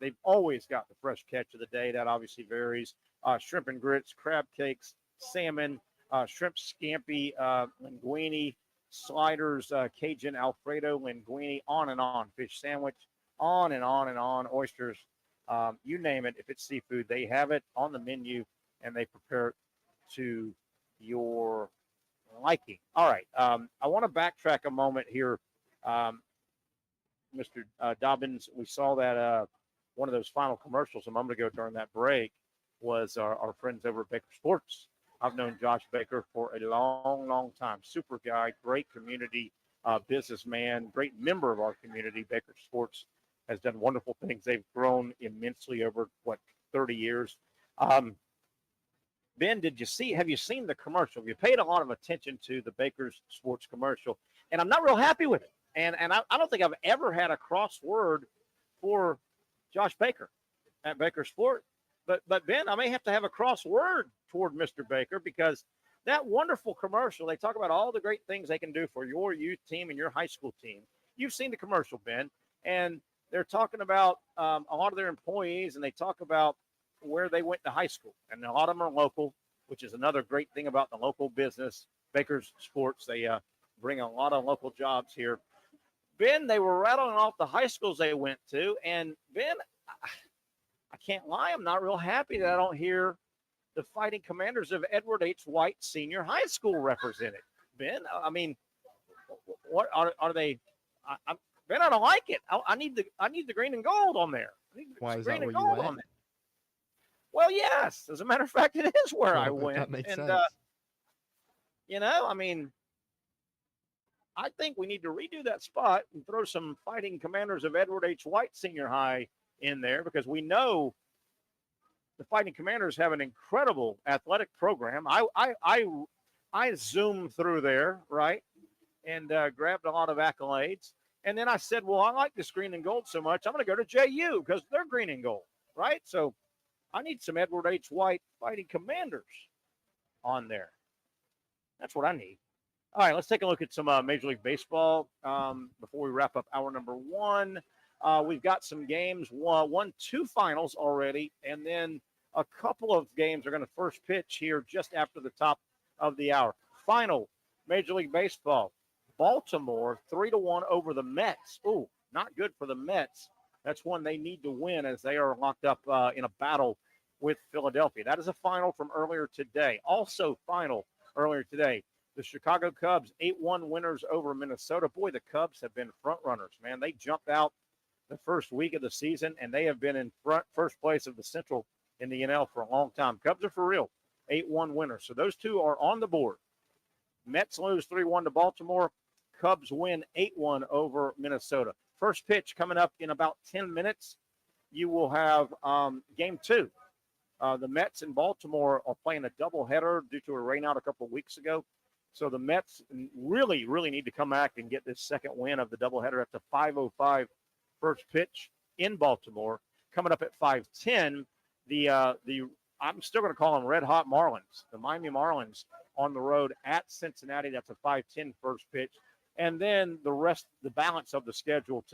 They've always got the fresh catch of the day. That obviously varies. Shrimp and grits, crab cakes, salmon, shrimp scampi, linguine, Sliders, Cajun Alfredo, linguine, on and on, fish sandwich, on and on and on, oysters, you name it. If it's seafood, they have it on the menu, and they prepare it to your liking. All right. I want to backtrack a moment here. Mr. Dobbins, we saw that one of those final commercials a moment ago during that break was our friends over at Baker Sports. I've known Josh Baker for a long, long time. Super guy, great community businessman, great member of our community. Baker Sports has done wonderful things. They've grown immensely over, 30 years. Ben, have you seen the commercial? You paid a lot of attention to the Baker's Sports commercial, and I'm not real happy with it. And I don't think I've ever had a crossword for Josh Baker at Baker Sport. But Ben, I may have to have a crossword toward Mr. Baker, because that wonderful commercial, they talk about all the great things they can do for your youth team and your high school team. You've seen the commercial, Ben, and they're talking about a lot of their employees, and they talk about where they went to high school. And a lot of them are local, which is another great thing about the local business. Baker's Sports, they bring a lot of local jobs here. Ben, they were rattling off the high schools they went to, and Ben, I can't lie, I'm not real happy that I don't hear the Fighting Commanders of Edward H. White Senior High School represented. Ben, I mean, what are they? Ben, I don't like it. I need the green and gold on there. Why is green that and where you gold went? on there. Well, yes. As a matter of fact, it is where I went. That makes and sense. I mean, I think we need to redo that spot and throw some Fighting Commanders of Edward H. White Senior High in there, because we know the Fighting Commanders have an incredible athletic program. I zoomed through there, right, and grabbed a lot of accolades. And then I said, well, I like this green and gold so much, I'm going to go to JU because they're green and gold, right? So I need some Edward H. White Fighting Commanders on there. That's what I need. All right, let's take a look at some Major League Baseball before we wrap up hour number one. We've got some games, two finals already, and then a couple of games are going to first pitch here just after the top of the hour. Final Major League Baseball, Baltimore 3-1 over the Mets. Ooh, not good for the Mets. That's one they need to win, as they are locked up in a battle with Philadelphia. That is a final from earlier today. Also final earlier today, the Chicago Cubs 8-1 winners over Minnesota. Boy, the Cubs have been front runners, man. They jumped out the first week of the season, and they have been in first place of the Central in the NL for a long time. Cubs are for real, 8-1 winners. So those two are on the board. Mets lose 3-1 to Baltimore. Cubs win 8-1 over Minnesota. First pitch coming up in about 10 minutes. You will have game two. The Mets and Baltimore are playing a doubleheader due to a rainout a couple of weeks ago. So the Mets really, really need to come back and get this second win of the doubleheader at the 5:05 first pitch in Baltimore. Coming up at 5:10, I'm still going to call them Red Hot Marlins, the Miami Marlins on the road at Cincinnati. That's a 5:10 first pitch. And then the balance of the schedule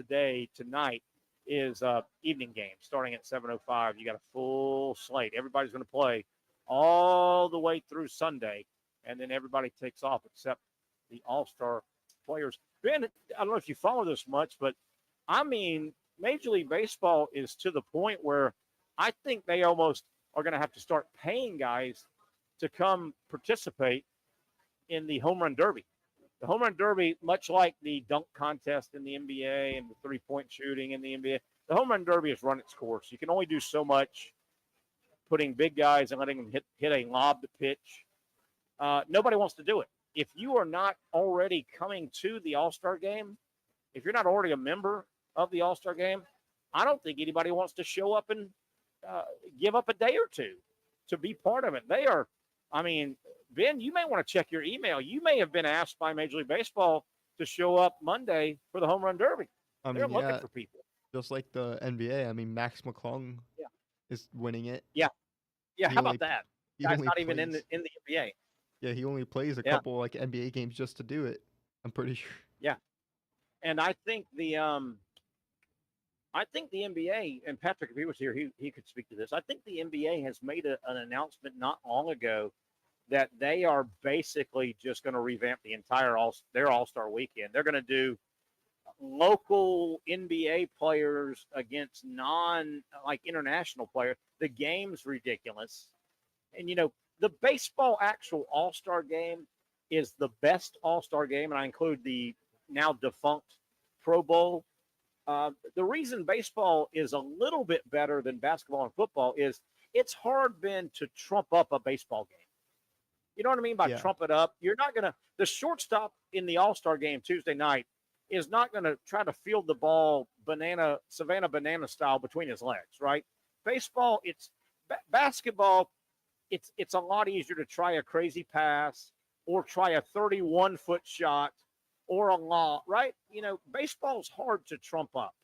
tonight is evening games starting at 7:05. You got a full slate. Everybody's going to play all the way through Sunday, and then everybody takes off except the All-Star players. Ben, I don't know if you follow this much, but I mean, Major League Baseball is to the point where I think they almost are going to have to start paying guys to come participate in the home run derby. The home run derby, much like the dunk contest in the NBA and the three-point shooting in the NBA, the home run derby has run its course. You can only do so much putting big guys and letting them hit a lob to pitch. Nobody wants to do it. If you are not already coming to the All-Star game, if you're not already a member of the All-Star game, I don't think anybody wants to show up and give up a day or two to be part of it. They are, I mean, Ben, you may want to check your email. You may have been asked by Major League Baseball to show up Monday for the home run derby. They're looking for people. Just like the NBA. I mean, Max McClung is winning it. Yeah. Yeah, He how only- about that? he Guy's only not even in plays- the NBA. Yeah, he only plays a Yeah. couple like NBA games just to do it. I'm pretty sure. Yeah. And I think the NBA, and Patrick, if he was here, he could speak to this. I think the NBA has made an announcement not long ago that they are basically just going to revamp the entire their All-Star weekend. They're going to do local NBA players against international players. The game's ridiculous. And, the baseball actual All-Star game is the best All-Star game, and I include the now defunct Pro Bowl. The reason baseball is a little bit better than basketball and football is it's hard been to trump up a baseball game. You know what I mean by trump it up? You're not going to – the shortstop in the All-Star game Tuesday night is not going to try to field the ball Savannah banana style between his legs, right? Baseball, it's basketball, it's a lot easier to try a crazy pass or try a 31-foot shot or a lob, right? You know, baseball's hard to trump up.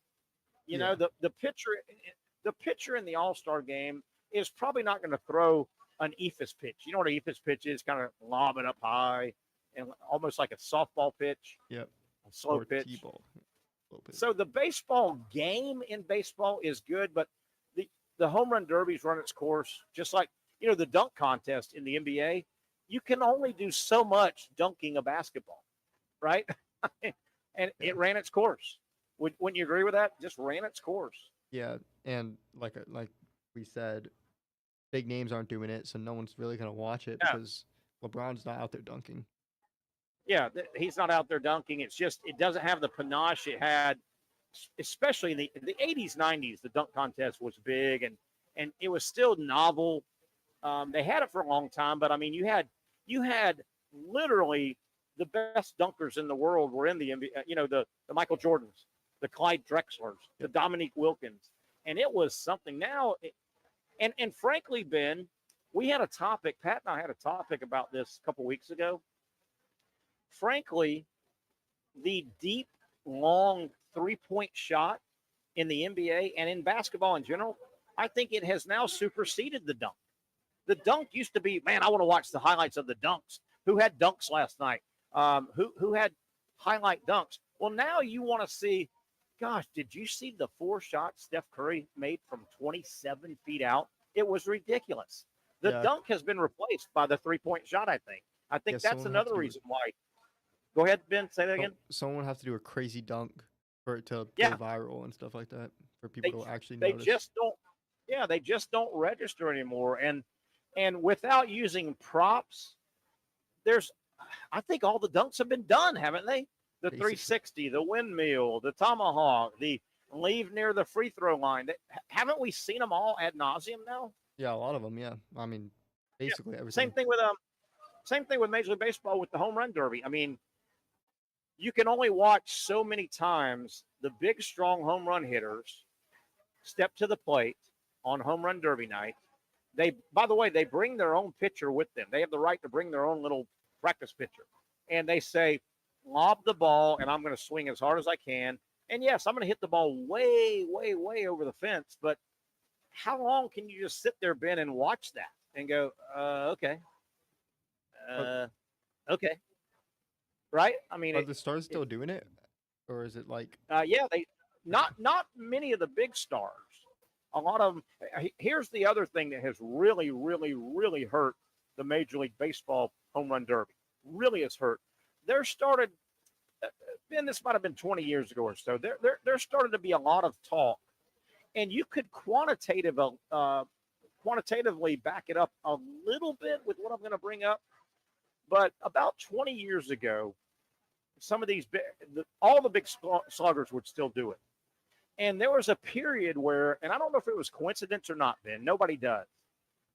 You know, the pitcher in the All-Star game is probably not going to throw an ephus pitch. You know what an ephus pitch is? Kind of lob it up high and almost like a softball pitch. Yep. A slow or pitch. T-ball. So the baseball game in baseball is good, but the home run derby's run its course. Just like, you know, the dunk contest in the NBA, you can only do so much dunking a basketball, right? And it ran its course. Wouldn't you agree with that? Just ran its course. Yeah, and like we said, big names aren't doing it, so no one's really going to watch it because LeBron's not out there dunking. Yeah, he's not out there dunking. It's just it doesn't have the panache it had, especially in the 80s, 90s. The dunk contest was big, and it was still novel. They had it for a long time, but I mean, you had literally the best dunkers in the world were in the NBA. You know, the Michael Jordans, the Clyde Drexlers, the Dominique Wilkins, and it was something. Now, and frankly, Ben, we had a topic. Pat and I had a topic about this a couple weeks ago. Frankly, the deep, long three-point shot in the NBA and in basketball in general, I think it has now superseded the dunk. The dunk used to be, man, I want to watch the highlights of the dunks. Who had dunks last night? Who had highlight dunks? Well, now you want to see, gosh, did you see the 4 shots Steph Curry made from 27 feet out? It was ridiculous. The dunk has been replaced by the three-point shot, I think. I think that's another reason why. Go ahead, Ben. Say that again. Someone would have to do a crazy dunk for it to go viral and stuff like that for people to actually notice. They just don't register anymore. And without using props, I think all the dunks have been done, haven't they? The 360, the windmill, the tomahawk, the leave near the free throw line. Haven't we seen them all ad nauseum now? Yeah, a lot of them. Yeah, I mean, basically everything. Same thing with Major League Baseball with the home run derby. I mean, you can only watch so many times the big, strong home run hitters step to the plate on home run derby night. By the way, they bring their own pitcher with them. They have the right to bring their own little practice pitcher. And they say, lob the ball, and I'm going to swing as hard as I can. And yes, I'm going to hit the ball way, way, way over the fence. But how long can you just sit there, Ben, and watch that and go, okay. Okay. Right? I mean, are the stars still doing it? Or is it like they not many of the big stars. A lot of them. Here's the other thing that has really, really, really hurt the Major League Baseball home run derby. Really has hurt. There started, Ben, this might have been 20 years ago or so. There started to be a lot of talk, and you could quantitatively back it up a little bit with what I'm going to bring up. But about 20 years ago, some of these all the big sluggers would still do it. And there was a period where, and I don't know if it was coincidence or not, Ben, nobody does.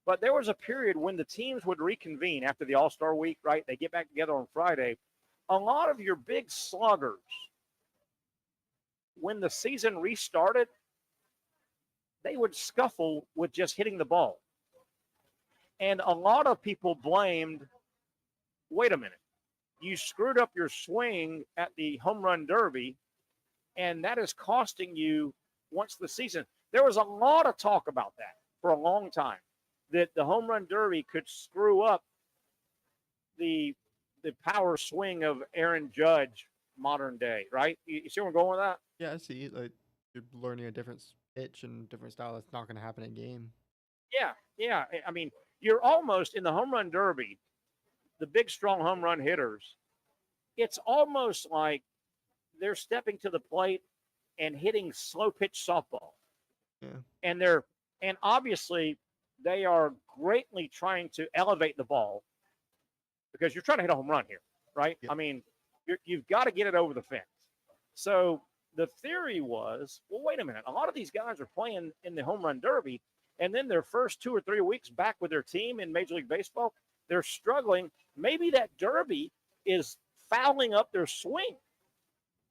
But there was a period when the teams would reconvene after the All-Star week, right? They get back together on Friday. A lot of your big sluggers, when the season restarted, they would scuffle with just hitting the ball. And a lot of people blamed, wait a minute, you screwed up your swing at the home run derby, and that is costing you once the season. There was a lot of talk about that for a long time, that the home run derby could screw up the power swing of Aaron Judge modern day, right? You see where I'm going with that? Yeah, I see. Like, you're learning a different pitch and different style. That's not going to happen in game. Yeah. I mean, you're almost in the home run derby, the big, strong home run hitters, it's almost like they're stepping to the plate and hitting slow pitch softball. Yeah. And obviously they are greatly trying to elevate the ball. because you're trying to hit a home run here, right? Yep. I mean, you've got to get it over the fence. So the theory was, well, wait a minute. A lot of these guys are playing in the home run derby, and then their first 2 or 3 weeks back with their team in Major League Baseball, they're struggling. Maybe that derby is fouling up their swing.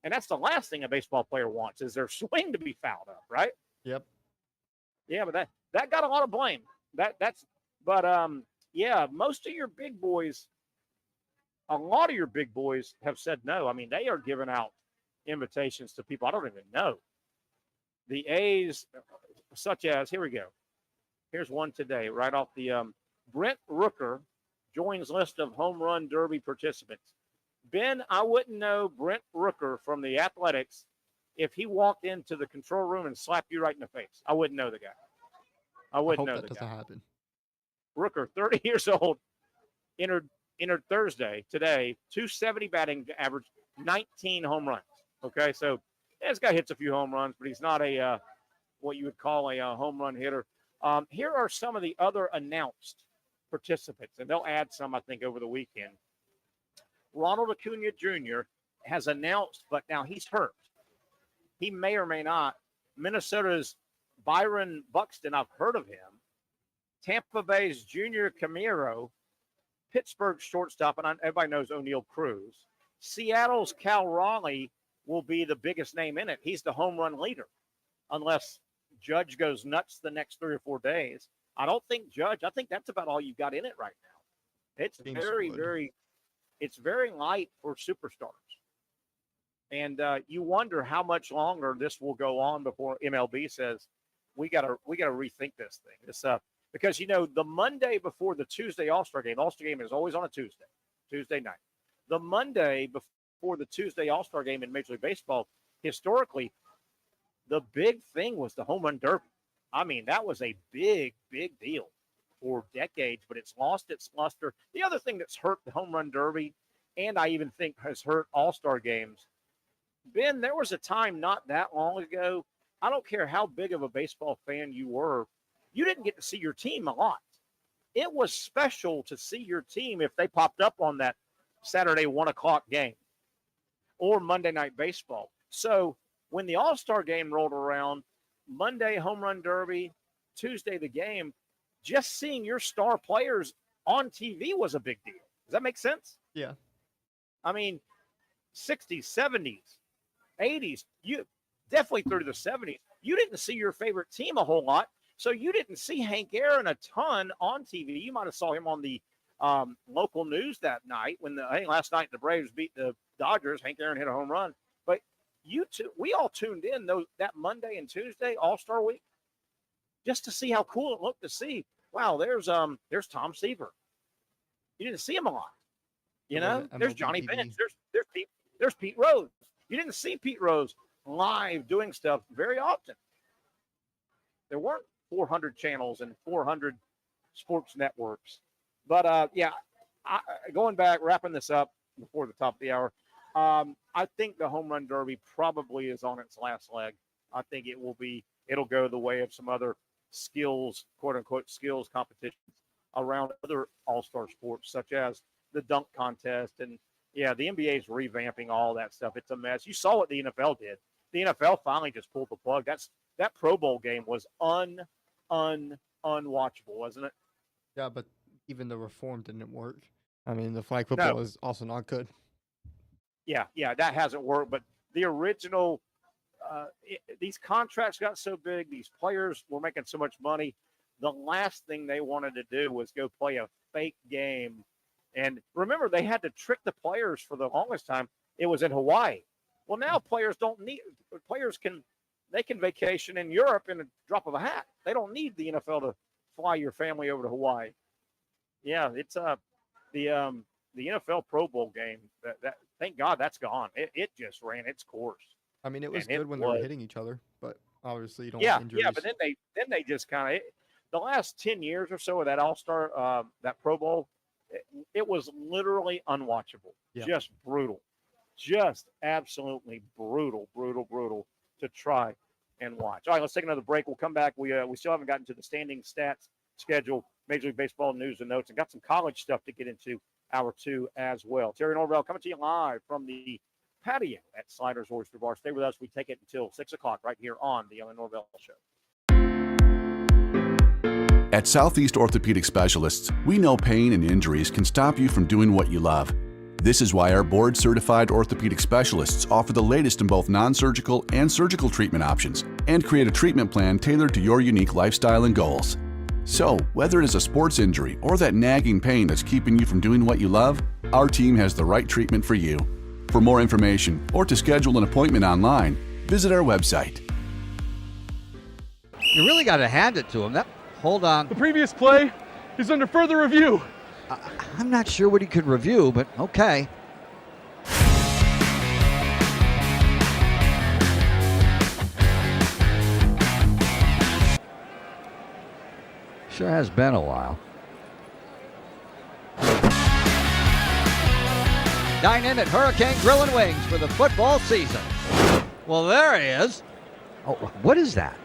And that's the last thing a baseball player wants is their swing to be fouled up, right? Yep. Yeah, but that got a lot of blame. Most of your big boys, a lot of your big boys have said no. I mean, they are giving out invitations to people I don't even know. The A's, such as, here we go. Here's one today, right off the Brent Rooker joins list of home run derby participants. Ben, I wouldn't know Brent Rooker from the Athletics if he walked into the control room and slapped you right in the face. I wouldn't know the guy. I wouldn't know the guy. That doesn't happen. Rooker, 30 years old, entered Thursday, today, 270 batting average, 19 home runs. Okay, so this guy hits a few home runs, but he's not a what you would call a home run hitter. Here are some of the other announced participants, and they'll add some, I think, over the weekend. Ronald Acuna Jr. has announced, but now he's hurt. He may or may not. Minnesota's Byron Buxton, I've heard of him. Tampa Bay's Junior Camiro. Pittsburgh's shortstop, and everybody knows O'Neal Cruz. Seattle's Cal Raleigh will be the biggest name in it. He's the home run leader, unless Judge goes nuts the next 3 or 4 days. I don't think Judge. I think that's about all you've got in it right now. It's it's very light for superstars. And you wonder how much longer this will go on before MLB says we gotta rethink this thing. Because the Monday before the Tuesday All-Star game is always on a Tuesday night. The Monday before the Tuesday All-Star game in Major League Baseball, historically, the big thing was the home run derby. I mean, that was a big, big deal for decades, but it's lost its luster. The other thing that's hurt the home run derby, and I even think has hurt All-Star games, Ben, there was a time not that long ago, I don't care how big of a baseball fan you were, you didn't get to see your team a lot. It was special to see your team if they popped up on that Saturday 1 o'clock game or Monday Night Baseball. So when the All-Star game rolled around, Monday home run derby, Tuesday the game, just seeing your star players on TV was a big deal. Does that make sense? Yeah. I mean, 60s, 70s, 80s, you definitely through the 70s, you didn't see your favorite team a whole lot. So you didn't see Hank Aaron a ton on TV. You might have saw him on the local news that night when last night the Braves beat the Dodgers. Hank Aaron hit a home run. But we all tuned in that Monday and Tuesday All-Star Week just to see how cool it looked to see. Wow, there's Tom Seaver. You didn't see him a lot. There's Johnny Bench. There's Pete Rose. You didn't see Pete Rose live doing stuff very often. There weren't 400 channels and 400 sports networks. But, going back, wrapping this up before the top of the hour, I think the home run derby probably is on its last leg. I think it'll go the way of some other skills, quote unquote, skills competitions around other all-star sports, such as the dunk contest. And the NBA is revamping all that stuff. It's a mess. You saw what the NFL did. The NFL finally just pulled the plug. That Pro Bowl game was unwatchable, wasn't it? Yeah, but even the reform didn't work. I mean, the flag football is also not good. Yeah, that hasn't worked. But the original, these contracts got so big, these players were making so much money. The last thing they wanted to do was go play a fake game. And remember, they had to trick the players for the longest time. It was in Hawaii. Well, now players can vacation in Europe in a drop of a hat. They don't need the NFL to fly your family over to Hawaii. Yeah, it's the NFL Pro Bowl game. That thank God that's gone. It just ran its course. I mean, it was good when they were hitting each other, but obviously you don't want injuries. Yeah, but then they just kind of the last 10 years or so of that All-Star that Pro Bowl, it was literally unwatchable. Yeah. Just brutal. Just absolutely brutal to try and watch. All right, let's take another break. We'll come back. We still haven't gotten to the standing stats schedule, Major League Baseball news and notes, and got some college stuff to get into hour 2 as well. Terry Norvelle coming to you live from the patio at Sliders Oyster Bar. Stay with us. We take it until 6 o'clock right here on the Young and Norvelle Show. At Southeast Orthopedic Specialists, we know pain and injuries can stop you from doing what you love. This is why our board-certified orthopedic specialists offer the latest in both non-surgical and surgical treatment options and create a treatment plan tailored to your unique lifestyle and goals. So, whether it is a sports injury or that nagging pain that's keeping you from doing what you love, our team has the right treatment for you. For more information or to schedule an appointment online, visit our website. You really got to hand it to him. Hold on. The previous play is under further review. I'm not sure what he could review, but okay. Sure has been a while. Dine in at Hurricane Grill and Wings for the football season. Well, there he is. Oh, what is that?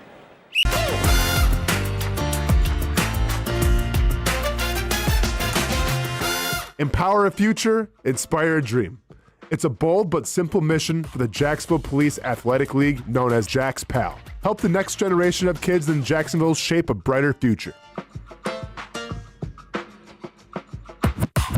Empower a future, inspire a dream. It's a bold but simple mission for the Jacksonville Police Athletic League known as Jax PAL. Help the next generation of kids in Jacksonville shape a brighter future.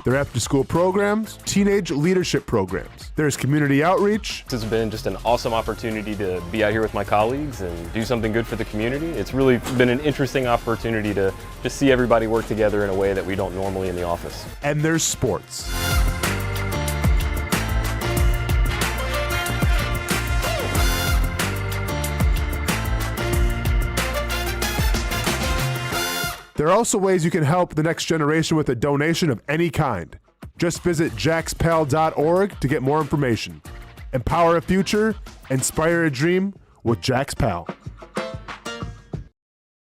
Their after-school programs, teenage leadership programs. There's community outreach. This has been just an awesome opportunity to be out here with my colleagues and do something good for the community. It's really been an interesting opportunity to just see everybody work together in a way that we don't normally in the office. And there's sports. There are also ways you can help the next generation with a donation of any kind. Just visit jaxpal.org to get more information. Empower a future, inspire a dream with Jax PAL.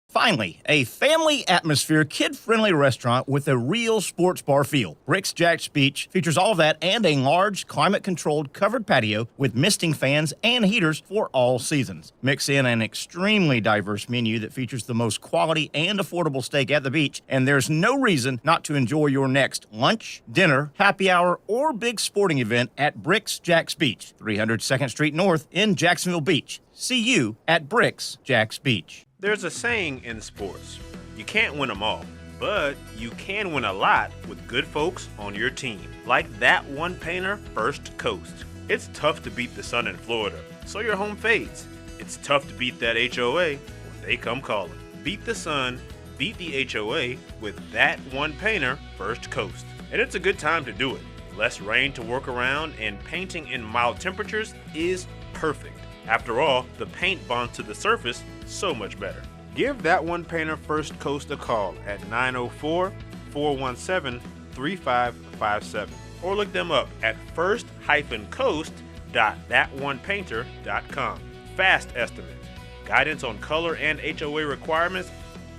Finally, a family atmosphere, kid-friendly restaurant with a real sports bar feel. Rick's Jack's Beach features all of that and a large, climate-controlled covered patio with misting fans and heaters for all seasons. Mix in an extremely diverse menu that features the most quality and affordable steak at the beach, and there's no reason not to enjoy your next lunch, dinner, happy hour, or big sporting event at Rick's Jack's Beach, 300 2nd Street North in Jacksonville Beach. See you at Rick's Jack's Beach. There's a saying in sports, you can't win them all, but you can win a lot with good folks on your team. Like that one painter, First Coast. It's tough to beat the sun in Florida, so your home fades. It's tough to beat that HOA when they come calling. Beat the sun, beat the HOA with that one painter, First Coast. And it's a good time to do it. Less rain to work around and painting in mild temperatures is perfect. After all, the paint bonds to the surface so much better. Give that one painter First Coast a call at 904-417-3557 or look them up at first-coast.thatonepainter.com. Fast estimate, guidance on color and HOA requirements,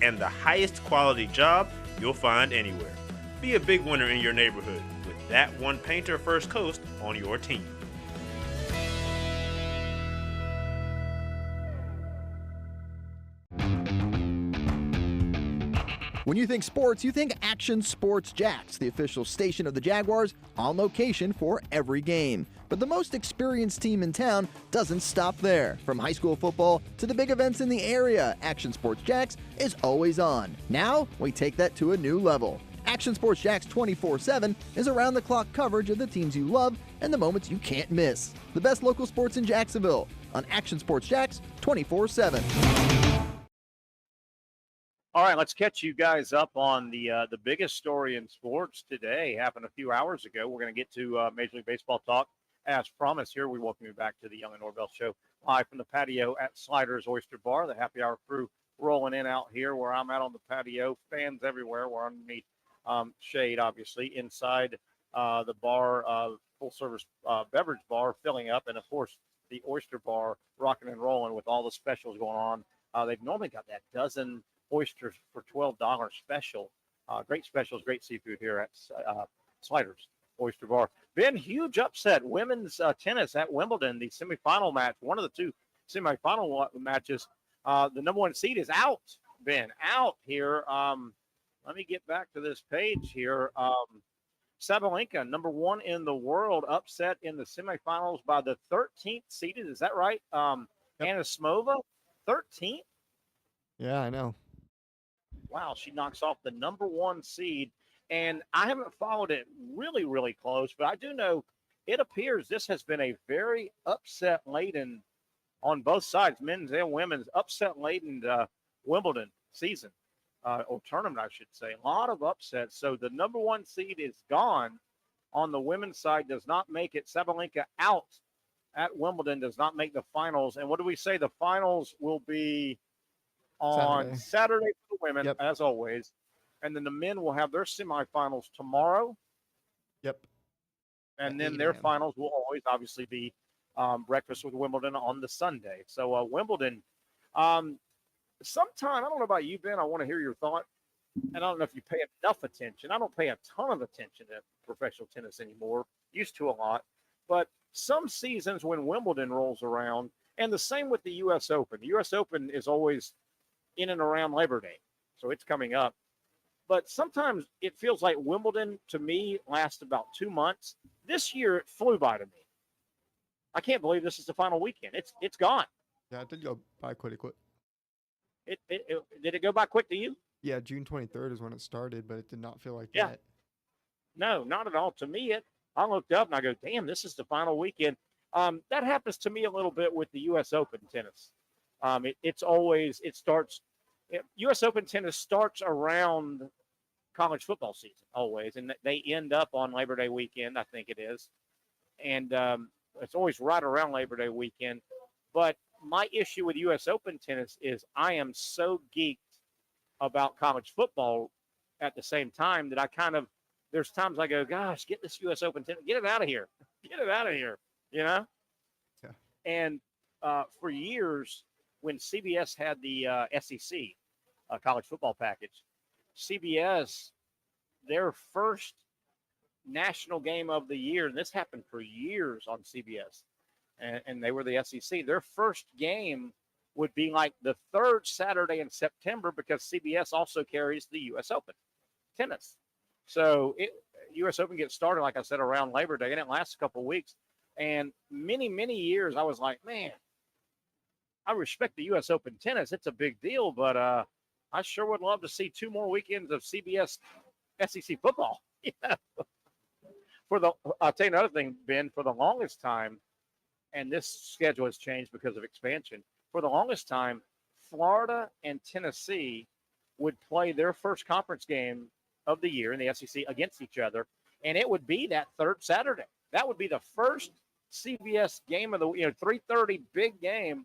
and the highest quality job you'll find anywhere. Be a big winner in your neighborhood with that one painter First Coast on your team. When you think sports, you think Action Sports Jacks, the official station of the Jaguars, on location for every game. But the most experienced team in town doesn't stop there. From high school football to the big events in the area, Action Sports Jacks is always on. Now, we take that to a new level. Action Sports Jacks 24/7 is around-the-clock coverage of the teams you love and the moments you can't miss. The best local sports in Jacksonville on Action Sports Jacks 24/7. All right, let's catch you guys up on the biggest story in sports today. Happened a few hours ago. We're going to get to Major League Baseball talk. As promised, here we welcome you back to the Young and Norvelle Show, live from the patio at Sliders Oyster Bar. The happy hour crew rolling in out here where I'm out on the patio. Fans everywhere. We're underneath shade, obviously. Inside the bar, full-service beverage bar filling up. And, of course, the Oyster Bar rocking and rolling with all the specials going on. They've normally got that dozen oysters for $12 special. Great specials, great seafood here at Sliders Oyster Bar. Ben, huge upset. Women's tennis at Wimbledon, the semifinal match, one of the two semifinal matches. The number one seed is out, Ben, out here. Let me get back to this page here. Sabalenka, number 1 in the world, upset in the semifinals by the 13th seeded. Is that right? Anisimova, 13th. Yeah, I know. Wow, she knocks off the number 1 seed. And I haven't followed it really, really close, but I do know it appears this has been a very upset-laden on both sides, men's and women's, upset-laden Wimbledon season, or tournament, I should say. A lot of upsets. So the number 1 seed is gone on the women's side, does not make it. Sabalenka out at Wimbledon, does not make the finals. And what do we say? The finals will be on Saturday for the women, as always. And then the men will have their semifinals tomorrow. Yep. And At then 8 their a.m. finals will always obviously be breakfast with Wimbledon on the Sunday. So Wimbledon, sometime, I don't know about you, Ben, I want to hear your thought. And I don't know if you pay enough attention. I don't pay a ton of attention to professional tennis anymore. Used to a lot. But some seasons when Wimbledon rolls around, and the same with the U.S. Open. The U.S. Open is always in and around Labor Day. So it's coming up. But sometimes it feels like Wimbledon, to me, lasts about 2 months. This year, it flew by to me. I can't believe this is the final weekend. It's gone. Yeah, it did go by pretty quick. Did it go by quick to you? Yeah, June 23rd is when it started, but it did not feel like Yeah. that. No, not at all. To me, I looked up and I go, damn, this is the final weekend. That happens to me a little bit with the U.S. Open tennis. U.S. Open tennis starts around college football season always, and they end up on Labor Day weekend, I think it is. And it's always right around Labor Day weekend. But my issue with U.S. Open tennis is I am so geeked about college football at the same time that there's times I go, gosh, get this U.S. Open tennis, get it out of here. Get it out of here, you know? Yeah. And for years, when CBS had the SEC college football package, CBS, their first national game of the year, and this happened for years on CBS, and they were the SEC, their first game would be like the 3rd Saturday in September because CBS also carries the U.S. Open tennis. So U.S. Open gets started, like I said, around Labor Day, and it lasts a couple of weeks. And many, many years, I was like, man, I respect the U.S. Open tennis. It's a big deal, but I sure would love to see 2 more weekends of CBS SEC football. Yeah. I'll tell you another thing, Ben, for the longest time, and this schedule has changed because of expansion, for the longest time, Florida and Tennessee would play their first conference game of the year in the SEC against each other, and it would be that 3rd Saturday. That would be the first CBS game of the 3:30 big game,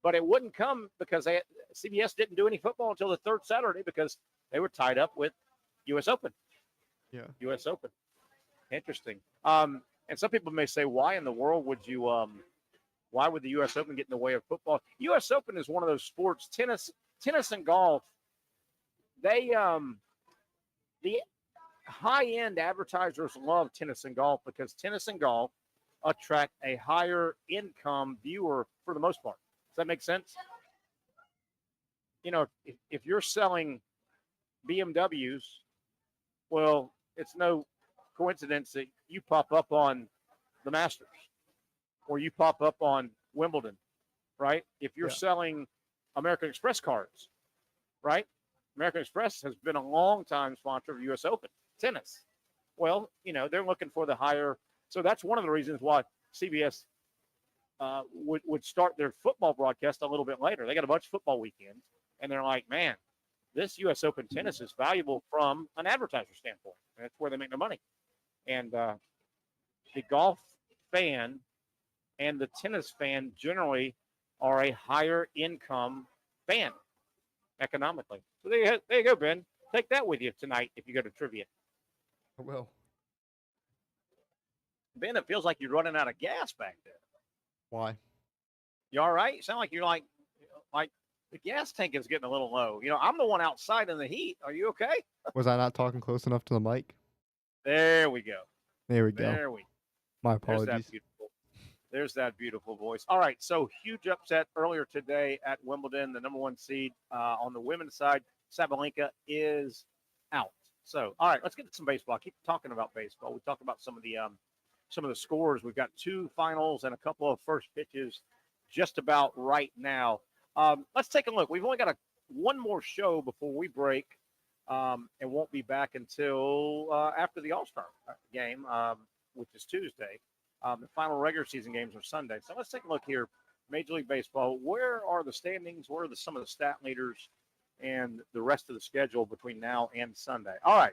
but it wouldn't come because CBS didn't do any football until the 3rd Saturday because they were tied up with U.S. Open. Yeah. U.S. Open. Interesting. And some people may say, why in the world would you why would the U.S. Open get in the way of football? U.S. Open is one of those sports, tennis and golf. They the high-end advertisers love tennis and golf because tennis and golf attract a higher income viewer for the most part. Does that make sense? If you're selling BMWs, well, it's no coincidence that you pop up on the Masters or you pop up on Wimbledon, right? If you're selling American Express cards, right? American Express has been a long time sponsor of U.S. Open tennis. Well, they're looking for the higher. So that's one of the reasons why CBS would start their football broadcast a little bit later. They got a bunch of football weekends, and they're like, man, this U.S. Open tennis is valuable from an advertiser standpoint. And that's where they make their money. And the golf fan and the tennis fan generally are a higher income fan economically. So there you go, Ben. Take that with you tonight if you go to trivia. I will. Ben, it feels like you're running out of gas back there. Why? You all right? You sound like you're like the gas tank is getting a little low. I'm the one outside in the heat. Are you okay? Was I not talking close enough to the mic? There we go. There we go. There we go. My apologies. There's that beautiful voice. All right, so huge upset earlier today at Wimbledon, the number 1 seed on the women's side. Sabalenka is out. So, all right, let's get to some baseball. I keep talking about baseball. We talked about some of the scores. We've got 2 finals and a couple of first pitches just about right now. Let's take a look. We've only got one more show before we break, and won't be back until after the All-Star game, which is Tuesday. The final regular season games are Sunday. So let's take a look here. Major League Baseball, where are the standings? Where are some of the stat leaders and the rest of the schedule between now and Sunday? All right.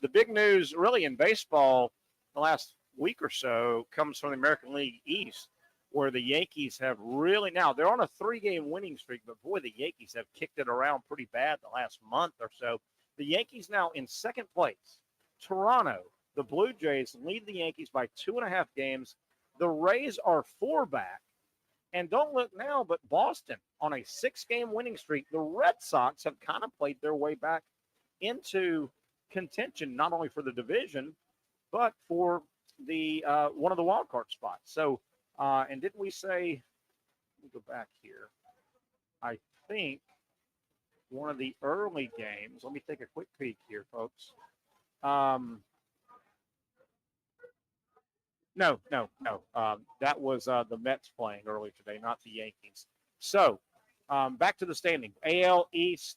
The big news really in baseball the last week or so comes from the American League East, where the Yankees have really, now they're on a 3-game winning streak, but boy, the Yankees have kicked it around pretty bad the last month or so. The Yankees now in second place. Toronto, the Blue Jays lead the Yankees by 2.5 games. The Rays are 4 back. And don't look now, but Boston on a 6-game winning streak. The Red Sox have kind of played their way back into contention, not only for the division, but for the one of the wild card spots. So, and didn't we say, let me go back here. I think one of the early games, let me take a quick peek here, folks. No. That was the Mets playing earlier today, not the Yankees. So, back to the standing. AL East,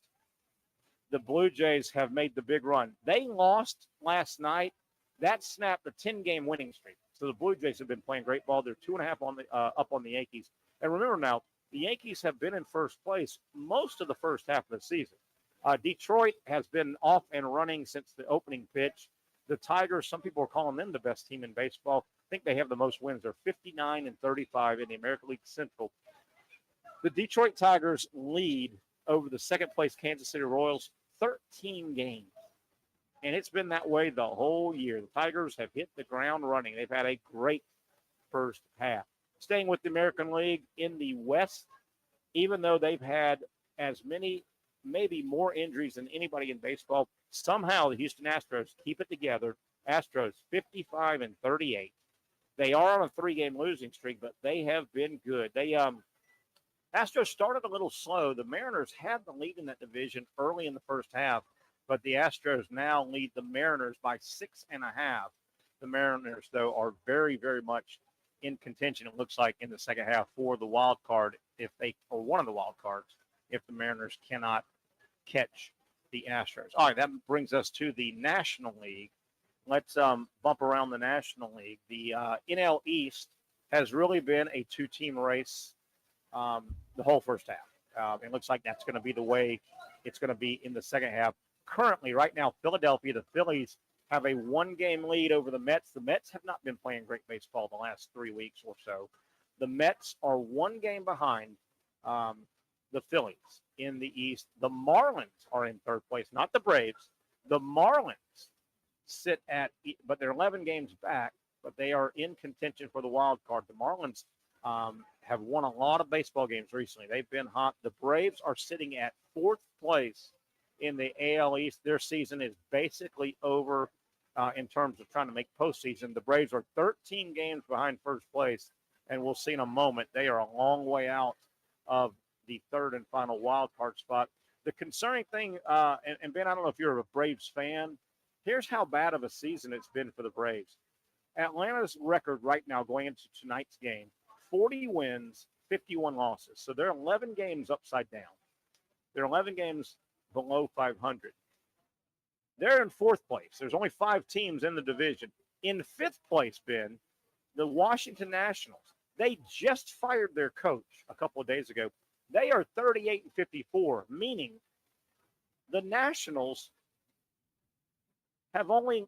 the Blue Jays have made the big run. They lost last night. That snapped a 10-game winning streak. So the Blue Jays have been playing great ball. They're 2.5 up on the Yankees. And remember now, the Yankees have been in first place most of the first half of the season. Detroit has been off and running since the opening pitch. The Tigers, some people are calling them the best team in baseball. I think they have the most wins. They're 59-35 in the American League Central. The Detroit Tigers lead over the second-place Kansas City Royals 13 games. And it's been that way the whole year. The Tigers have hit the ground running. They've had a great first half. Staying with the American League in the West, even though they've had as many, maybe more injuries than anybody in baseball, somehow the Houston Astros keep it together. Astros 55-38. They are on a 3-game losing streak, but they have been good. Astros started a little slow. The Mariners had the lead in that division early in the first half, but the Astros now lead the Mariners by 6.5. The Mariners, though, are very, very much in contention, it looks like, in the second half for the wild card, or one of the wild cards, if the Mariners cannot catch the Astros. All right, that brings us to the National League. Let's bump around the National League. The NL East has really been a 2-team race the whole first half. It looks like that's going to be the way it's going to be in the second half. Currently, right now, Philadelphia, the Phillies, have a 1-game lead over the Mets. The Mets have not been playing great baseball the last 3 weeks or so. The Mets are 1 game behind the Phillies in the East. The Marlins are in third place, not the Braves. The Marlins sit but they're 11 games back, but they are in contention for the wild card. The Marlins have won a lot of baseball games recently. They've been hot. The Braves are sitting at 4th place in the AL East. Their season is basically over in terms of trying to make postseason. The Braves are 13 games behind first place, and we'll see in a moment. They are a long way out of the third and final wild card spot. The concerning thing, and Ben, I don't know if you're a Braves fan, here's how bad of a season it's been for the Braves. Atlanta's record right now going into tonight's game, 40 wins, 51 losses. So they're 11 games upside down. They're 11 games below 500. They're in 4th place. There's only 5 teams in the division. In 5th place, Ben, the Washington Nationals. They just fired their coach a couple of days ago. They are 38-54, meaning the Nationals have only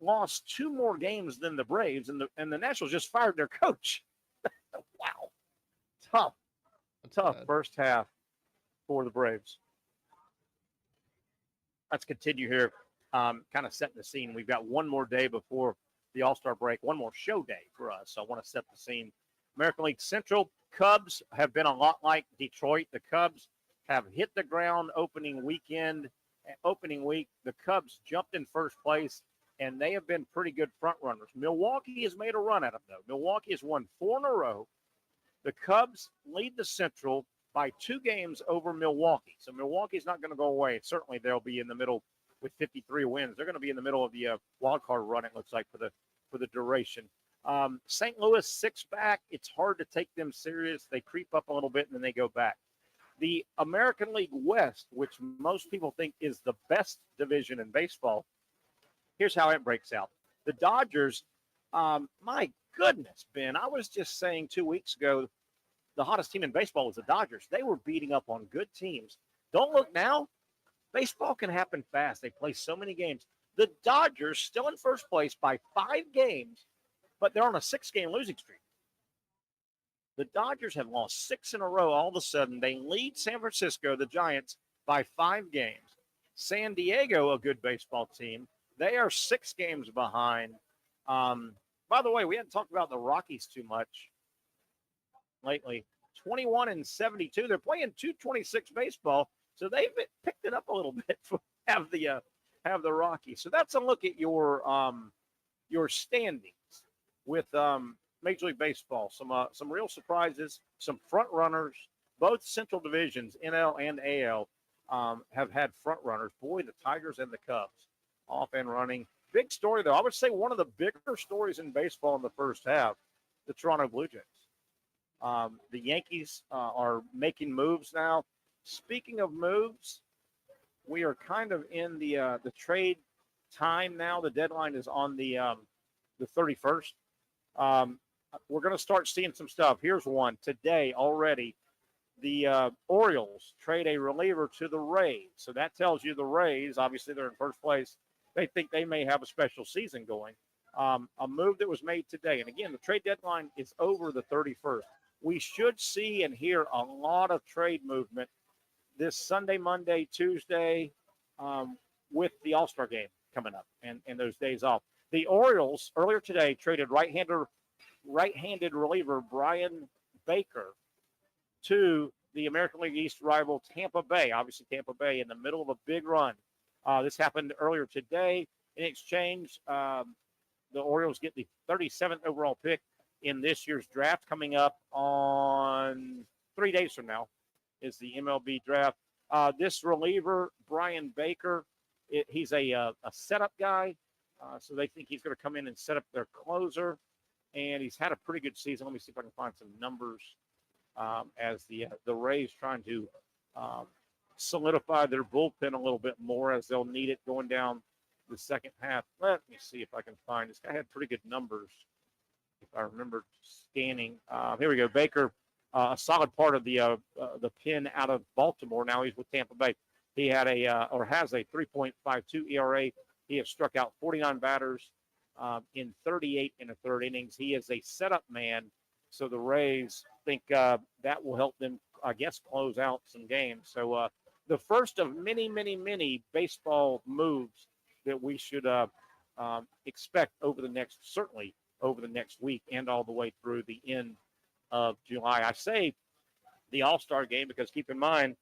lost 2 more games than the Braves, and the Nationals just fired their coach. Wow. Tough first half for the Braves. Let's continue here, kind of setting the scene. We've got one more day before the All-Star break, one more show day for us. So I want to set the scene. American League Central, Cubs have been a lot like Detroit. The Cubs have hit the ground opening week. The Cubs jumped in first place, and they have been pretty good front runners. Milwaukee has made a run at them, though. Milwaukee has won 4 in a row. The Cubs lead the Central by 2 games over Milwaukee. So Milwaukee's not going to go away. Certainly they'll be in the middle with 53 wins. They're going to be in the middle of the wild card run, it looks like, for the duration. St. Louis, 6 back. It's hard to take them serious. They creep up a little bit, and then they go back. The American League West, which most people think is the best division in baseball, here's how it breaks out. The Dodgers, my goodness, Ben, I was just saying 2 weeks ago, the hottest team in baseball was the Dodgers. They were beating up on good teams. Don't look now. Baseball can happen fast. They play so many games. The Dodgers still in first place by 5 games, but they're on a 6-game losing streak. The Dodgers have lost 6 in a row. All of a sudden, they lead San Francisco, the Giants, by 5 games. San Diego, a good baseball team, they are 6 games behind. By the way, we haven't talked about the Rockies too much lately. 21-72. They're playing .226 baseball, so they've picked it up a little bit to have the Rockies. So that's a look at your standings with Major League Baseball. Some real surprises, some front runners. Both Central divisions, NL and AL, have had front runners. Boy, the Tigers and the Cubs off and running. Big story, though. I would say one of the bigger stories in baseball in the first half, the Toronto Blue Jays. The Yankees are making moves now. Speaking of moves, we are kind of in the trade time now. The deadline is on the 31st. We're going to start seeing some stuff. Here's one today already. The Orioles trade a reliever to the Rays. So that tells you the Rays, obviously they're in first place, they think they may have a special season going. A move that was made today. And again, the trade deadline is over the 31st. We should see and hear a lot of trade movement this Sunday, Monday, Tuesday, with the All-Star game coming up and those days off. The Orioles earlier today traded right-handed reliever Brian Baker to the American League East rival Tampa Bay. Obviously, Tampa Bay in the middle of a big run. This happened earlier today. In exchange, the Orioles get the 37th overall pick in this year's draft coming up on 3 days from now is the MLB draft. This reliever, Brian Baker, he's a setup guy. So they think he's going to come in and set up their closer. And he's had a pretty good season. Let me see if I can find some numbers as the Rays trying to solidify their bullpen a little bit more as they'll need it going down the second half. Let me see if I can find. This guy had pretty good numbers, if I remember scanning. Here we go. Baker, a solid part of the pin out of Baltimore. Now he's with Tampa Bay. He had has a 3.52 ERA. He has struck out 49 batters in 38 and a third innings. He is a setup man, so the Rays think that will help them, I guess, close out some games. So the first of many, many, many baseball moves that we should expect over the next week and all the way through the end of July. I say the All-Star game because keep in mind,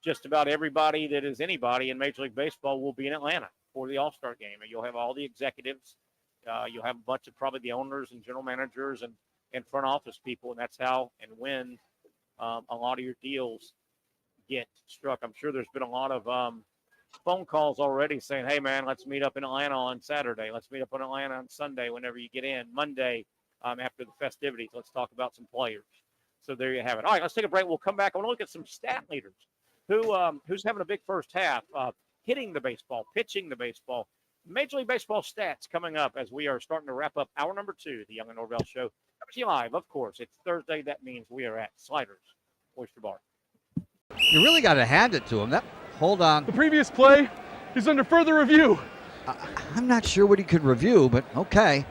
just about everybody that is anybody in Major League Baseball will be in Atlanta for the All-Star game. And you'll have all the executives. You'll have a bunch of probably the owners and general managers and front office people, and that's how and when a lot of your deals get struck. I'm sure there's been a lot of phone calls already saying, hey, man, let's meet up in Atlanta on Saturday. Let's meet up in Atlanta on Sunday whenever you get in. Monday after the festivities, let's talk about some players. So there you have it. All right, let's take a break. We'll come back. I want to look at some stat leaders. Who's having a big first half, hitting the baseball, pitching the baseball. Major League Baseball stats coming up as we are starting to wrap up hour number 2, the Young and Norvelle Show. Coming to you live, of course. It's Thursday. That means we are at Sliders Oyster Bar. You really got to hand it to him. Hold on. The previous play is under further review. I'm not sure what he could review, but okay.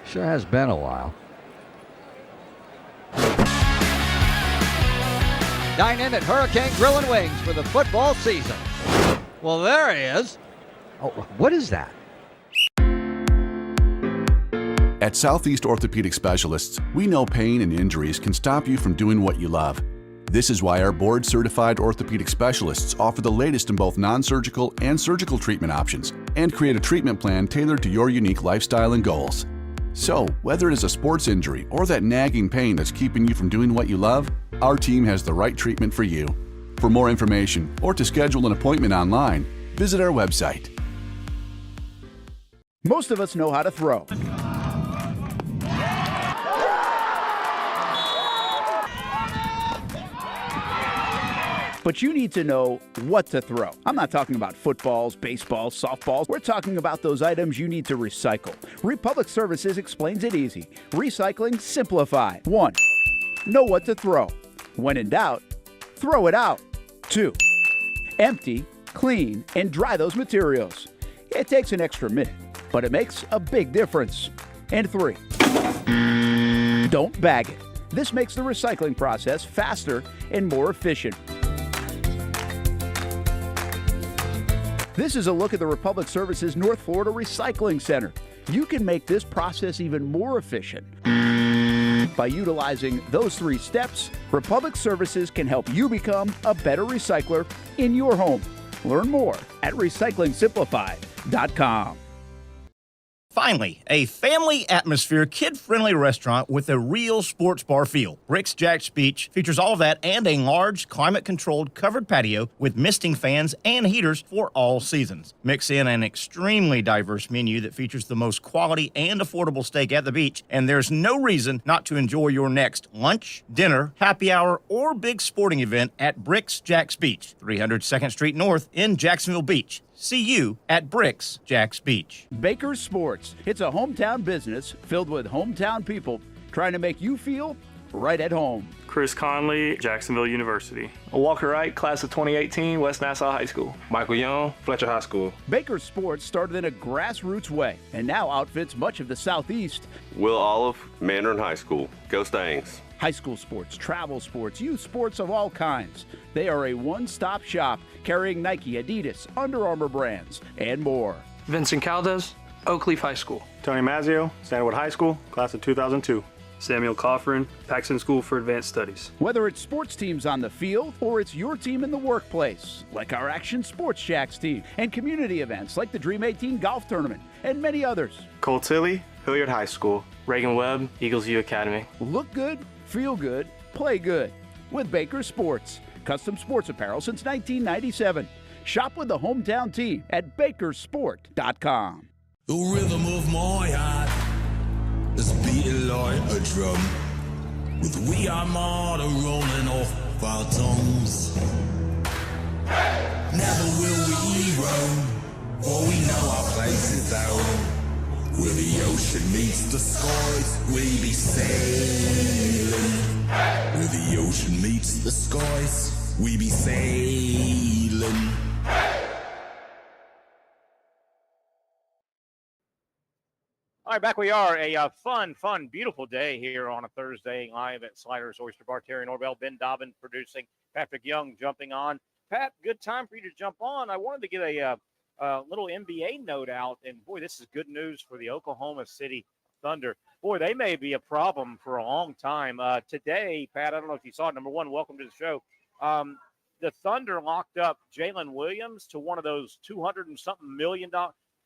Sure has been a while. Dine in at Hurricane Grill and Wings for the football season. Well, there he is. Oh, what is that? At Southeast Orthopedic Specialists, we know pain and injuries can stop you from doing what you love. This is why our board-certified orthopedic specialists offer the latest in both non-surgical and surgical treatment options and create a treatment plan tailored to your unique lifestyle and goals. So, whether it is a sports injury or that nagging pain that's keeping you from doing what you love, our team has the right treatment for you. For more information or to schedule an appointment online, visit our website. Most of us know how to throw. But you need to know what to throw. I'm not talking about footballs, baseballs, softballs. We're talking about those items you need to recycle. Republic Services explains it easy. Recycling simplified. 1. Know what to throw. When in doubt, throw it out. 2. Empty, clean, and dry those materials. It takes an extra minute, but it makes a big difference. And 3. Don't bag it. This makes the recycling process faster and more efficient. This is a look at the Republic Services North Florida Recycling Center. You can make this process even more efficient. By utilizing those 3 steps, Republic Services can help you become a better recycler in your home. Learn more at recyclingsimplified.com. Finally, a family atmosphere, kid-friendly restaurant with a real sports bar feel. Bricks Jack's Beach features all of that and a large, climate-controlled covered patio with misting fans and heaters for all seasons. Mix in an extremely diverse menu that features the most quality and affordable steak at the beach, and there's no reason not to enjoy your next lunch, dinner, happy hour, or big sporting event at Bricks Jack's Beach, 300 2nd Street North in Jacksonville Beach. See you at Bricks Jack's Beach. Baker's Sports. It's a hometown business filled with hometown people trying to make you feel right at home. Chris Conley, Jacksonville University. Walker Wright, class of 2018, West Nassau High School. Michael Young, Fletcher High School. Baker's Sports started in a grassroots way and now outfits much of the Southeast. Will Olive, Mandarin High School. Go Stangs. High school sports, travel sports, youth sports of all kinds. They are a one-stop shop carrying Nike, Adidas, Under Armour brands, and more. Vincent Caldes, Oakleaf High School. Tony Mazzio, Sandwood High School, class of 2002. Samuel Coffrin, Paxton School for Advanced Studies. Whether it's sports teams on the field or it's your team in the workplace, like our Action Sports Shacks team, and community events like the Dream 18 Golf Tournament, and many others. Cole Tilley, Hilliard High School. Reagan Webb, Eagles View Academy. Look good, feel good, play good with Baker Sports. Custom sports apparel since 1997. Shop with the hometown team at bakersport.com. The rhythm of my heart is beating like a drum, with we are martyr rolling off our tongues. Never will we roam, for we know our place is out. Where the ocean meets the skies, we be sailing. Where the ocean meets the skies, we be sailing. All right, back we are. A fun, beautiful day here on a Thursday live at Sliders Oyster Bar. Terry Norvelle, Ben Dobbin producing, Patrick Young jumping on. Pat, good time for you to jump on. I wanted to get a little NBA note out, and boy, this is good news for the Oklahoma City Thunder. Boy, they may be a problem for a long time. Today, Pat, I don't know if you saw it. Number one, welcome to the show. The Thunder locked up Jalen Williams to one of those $200-something million.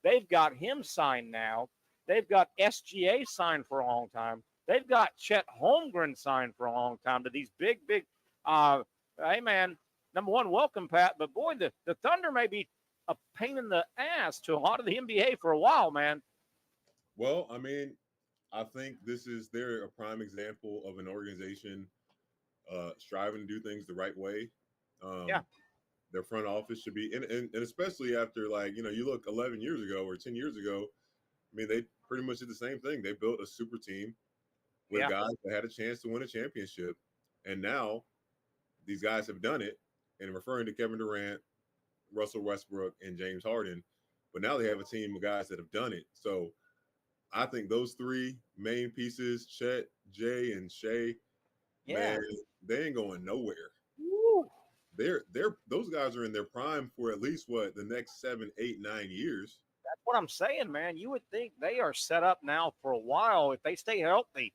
They've got him signed now. They've got SGA signed for a long time. They've got Chet Holmgren signed for a long time to these big, hey, man, number one, welcome, Pat. But, boy, the Thunder may be a pain in the ass to a lot of the NBA for a while, man. Well, I mean, I think they're a prime example of an organization striving to do things the right way. Their front office should be, and especially after, like, you look 11 years ago or 10 years ago, I mean, they pretty much did the same thing. They built a super team with guys that had a chance to win a championship. And now these guys have done it, and referring to Kevin Durant, Russell Westbrook, and James Harden. But now they have a team of guys that have done it. So I think those 3 main pieces, Chet, Jay, and Shea, man, they ain't going nowhere. Woo. Those guys are in their prime for at least the next 7, 8, 9 years. That's what I'm saying, man. You would think they are set up now for a while. If they stay healthy,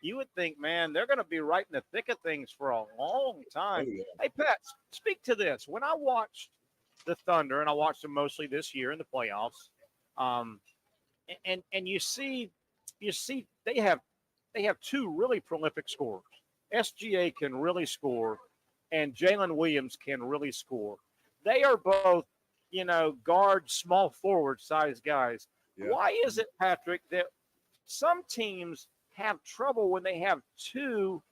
you would think, man, they're going to be right in the thick of things for a long time. Oh, yeah. Hey, Pat, speak to this. When I watched the Thunder, and I watched them mostly this year in the playoffs, and you see you see they have two really prolific scorers. SGA can really score, and Jalen Williams can really score. They are both, guard, small forward size guys. Yeah. Why is it, Patrick, that some teams have trouble when they have two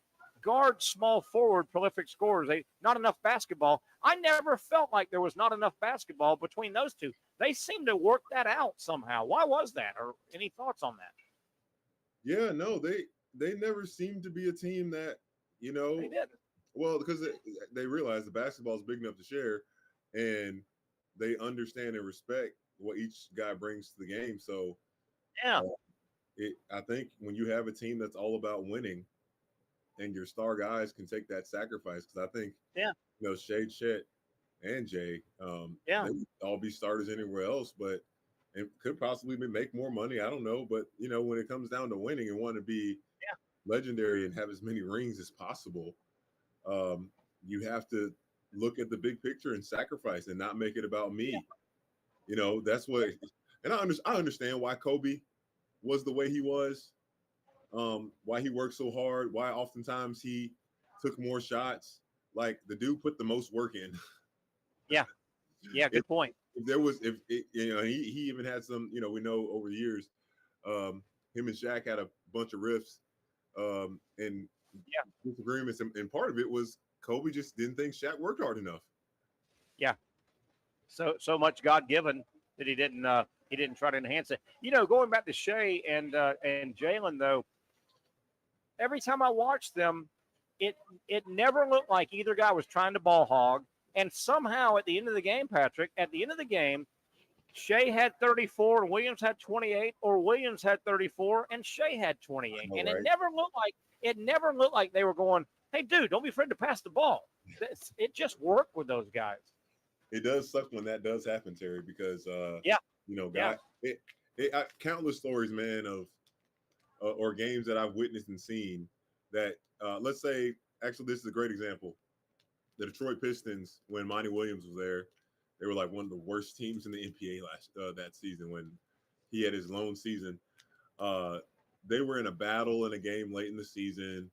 guard, small forward, prolific scorers? Not enough basketball. I never felt like there was not enough basketball between those two. They seem to work that out somehow. Why was that? Or any thoughts on that? Yeah, no, they never seemed to be a team that, they didn't. Well, because they realize the basketball is big enough to share, and they understand and respect what each guy brings to the game. So, yeah, I think when you have a team that's all about winning, and your star guys can take that sacrifice, because I think, Shea, Chet, and Jay, they would all be starters anywhere else, but it could possibly make more money. I don't know, but when it comes down to winning and want to be legendary and have as many rings as possible, you have to look at the big picture and sacrifice and not make it about me. That's what. And I understand why Kobe was the way he was, why he worked so hard, why oftentimes he took more shots. Like, the dude put the most work in. Yeah, good point. He even had some, we know over the years, him and Shaq had a bunch of riffs, and disagreements, and part of it was Kobe just didn't think Shaq worked hard enough. Yeah, so much God given that he didn't try to enhance it. Going back to Shea and Jalen, though, every time I watched them, it never looked like either guy was trying to ball hog. And somehow at the end of the game, Patrick, Shea had 34 and Williams had 28, or Williams had 34 and Shea had 28. And right? It never looked like they were going, hey, dude, don't be afraid to pass the ball. It just worked with those guys. It does suck when that does happen, Terry, because countless stories, man, of or games that I've witnessed and seen that, let's say, actually, this is a great example. The Detroit Pistons, when Monty Williams was there, they were like one of the worst teams in the NBA that season when he had his lone season. They were in a battle in a game late in the season,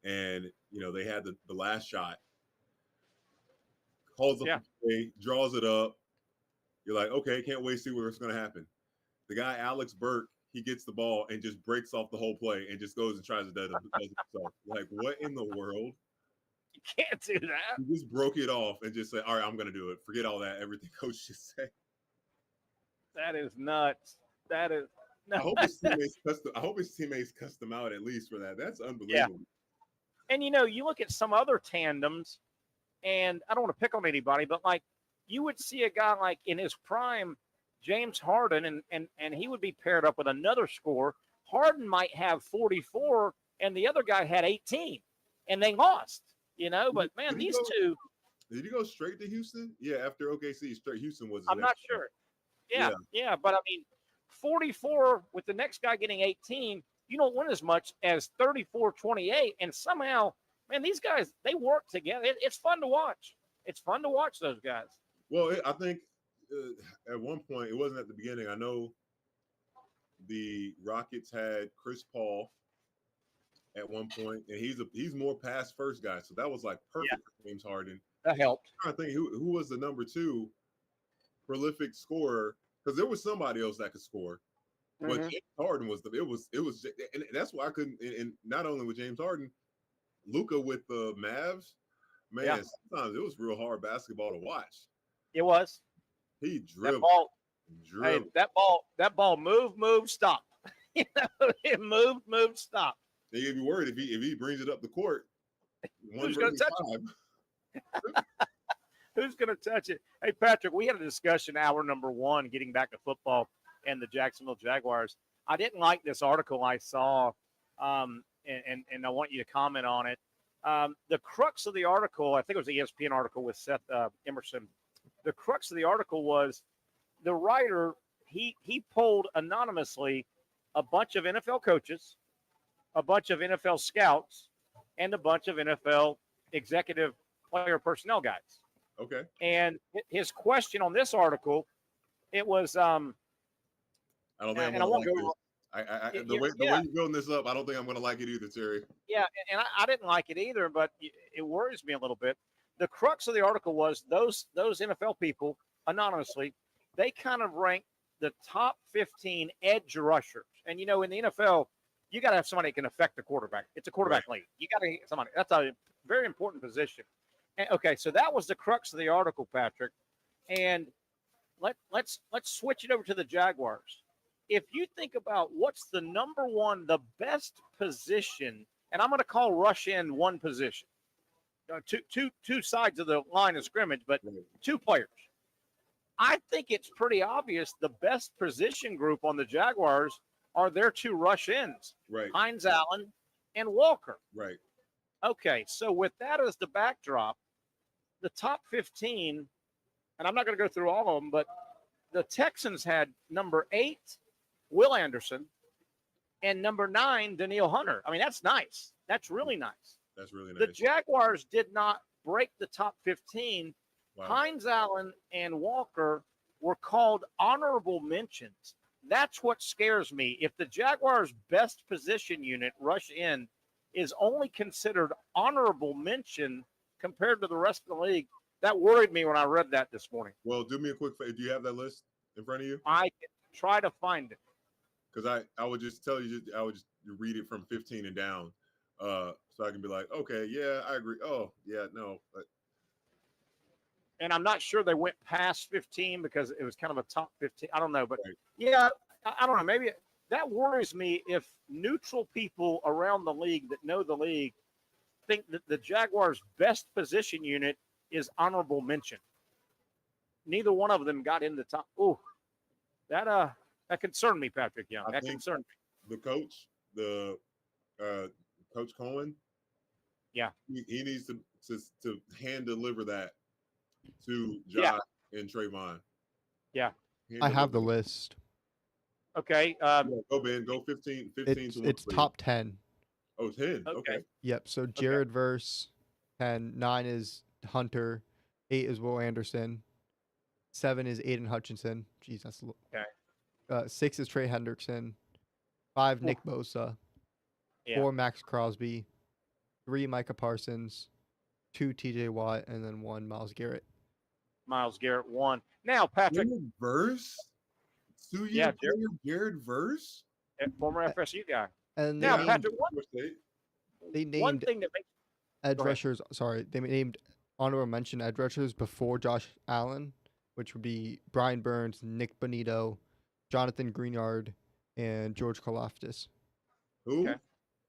and they had the last shot. Calls up the play, draws it up. You're like, okay, can't wait to see what's going to happen. The guy Alex Burke, he gets the ball and just breaks off the whole play and just goes and tries to do it himself. Like, what in the world? You can't do that. He just broke it off and just said, all right, I'm going to do it. Forget all that, everything coach just said. That is nuts. That is nuts. I hope his teammates cussed him out at least for that. That's unbelievable. Yeah. And, you look at some other tandems, and I don't want to pick on anybody, but, like, you would see a guy like in his prime, James Harden, and he would be paired up with another scorer. Harden might have 44, and the other guy had 18, and they lost. But man, these two. Did he go straight to Houston? Yeah, after OKC, straight Houston was. I'm not sure. Yeah, but I mean, 44 with the next guy getting 18, you don't win as much as 34-28, and somehow, man, these guys, they work together. It's fun to watch. It's fun to watch those guys. Well, I think at one point, it wasn't at the beginning. I know the Rockets had Chris Paul at one point, and he's more pass first guy, so that was like perfect for James Harden. That helped. I'm trying to think who was the number 2 prolific scorer, because there was somebody else that could score, but James Harden was it was, and that's why I couldn't. And not only with James Harden, Luka with the Mavs, man, sometimes it was real hard basketball to watch. It was. He dribbled. That ball moved, stop. It moved, stop. You'd be worried if he brings it up the court. Who's going to touch it? Who's going to touch it? Hey, Patrick, we had a discussion hour number 1, getting back to football and the Jacksonville Jaguars. I didn't like this article I saw, and I want you to comment on it. The crux of the article, I think it was the ESPN article with Seth Emerson. The crux of the article was the writer, he polled anonymously a bunch of NFL coaches, a bunch of NFL scouts, and a bunch of NFL executive player personnel guys. Okay. And his question on this article, it was I The way you're building this up, I don't think I'm going to like it either, Terry. Yeah, and I didn't like it either, but it worries me a little bit. The crux of the article was those NFL people, anonymously, they kind of ranked the top 15 edge rushers. And, in the NFL, you got to have somebody that can affect the quarterback. It's a quarterback league. You got to get somebody. That's a very important position. And, okay, so that was the crux of the article, Patrick. And let's switch it over to the Jaguars. If you think about what's the number one, the best position, and I'm going to call rush in one position, two sides of the line of scrimmage, but two players. I think it's pretty obvious the best position group on the Jaguars are their two rush ins, right? Hines Allen and Walker. Right. Okay, so with that as the backdrop, the top 15, and I'm not going to go through all of them, but the Texans had number 8, Will Anderson, and number 9, Danielle Hunter. I mean, that's nice. That's really nice. That's really nice. The Jaguars did not break the top 15. Wow. Hines Allen and Walker were called honorable mentions. That's what scares me. If the Jaguars' best position unit, rush in, is only considered honorable mention compared to the rest of the league, that worried me when I read that this morning. Well, do me a quick favor. Do you have that list in front of you? I can try to find it. Because I would just tell you, I would just read it from 15 and down. So I can be like, okay, yeah, I agree. Oh, yeah, no. And I'm not sure they went past 15 because it was kind of a top 15. I don't know. But, yeah, I don't know. Maybe that worries me if neutral people around the league that know the league think that the Jaguars' best position unit is honorable mention. Neither one of them got in the top. Ooh, that concerned me, Patrick Young. That concerned me. The coach, Coach Cohen. Yeah, he needs to hand deliver that to Josh and Trayvon. Yeah, I have the list. Okay. Go Ben. Go 15. 15 It's top 10. Oh, 10. Okay. Yep. So Jared Verse, 10. 9 is Hunter. 8 is Will Anderson. 7 is Aiden Hutchinson. Jeez, that's a little. Okay. 6 is Trey Hendrickson. 5 Nick Bosa. 4 Max Crosby. 3 Micah Parsons. 2 TJ Watt, and then 1 Myles Garrett. Myles Garrett 1. Now, Patrick. Jared Verse? 2-year player, Jared Verse? Former FSU guy. And now, Patrick, they named one thing that makes edge rushers. Sorry, they named honorable mention edge rushers before Josh Allen, which would be Brian Burns, Nick Bonito, Jonathan Greenyard, and George Karlaftis. Who? Okay.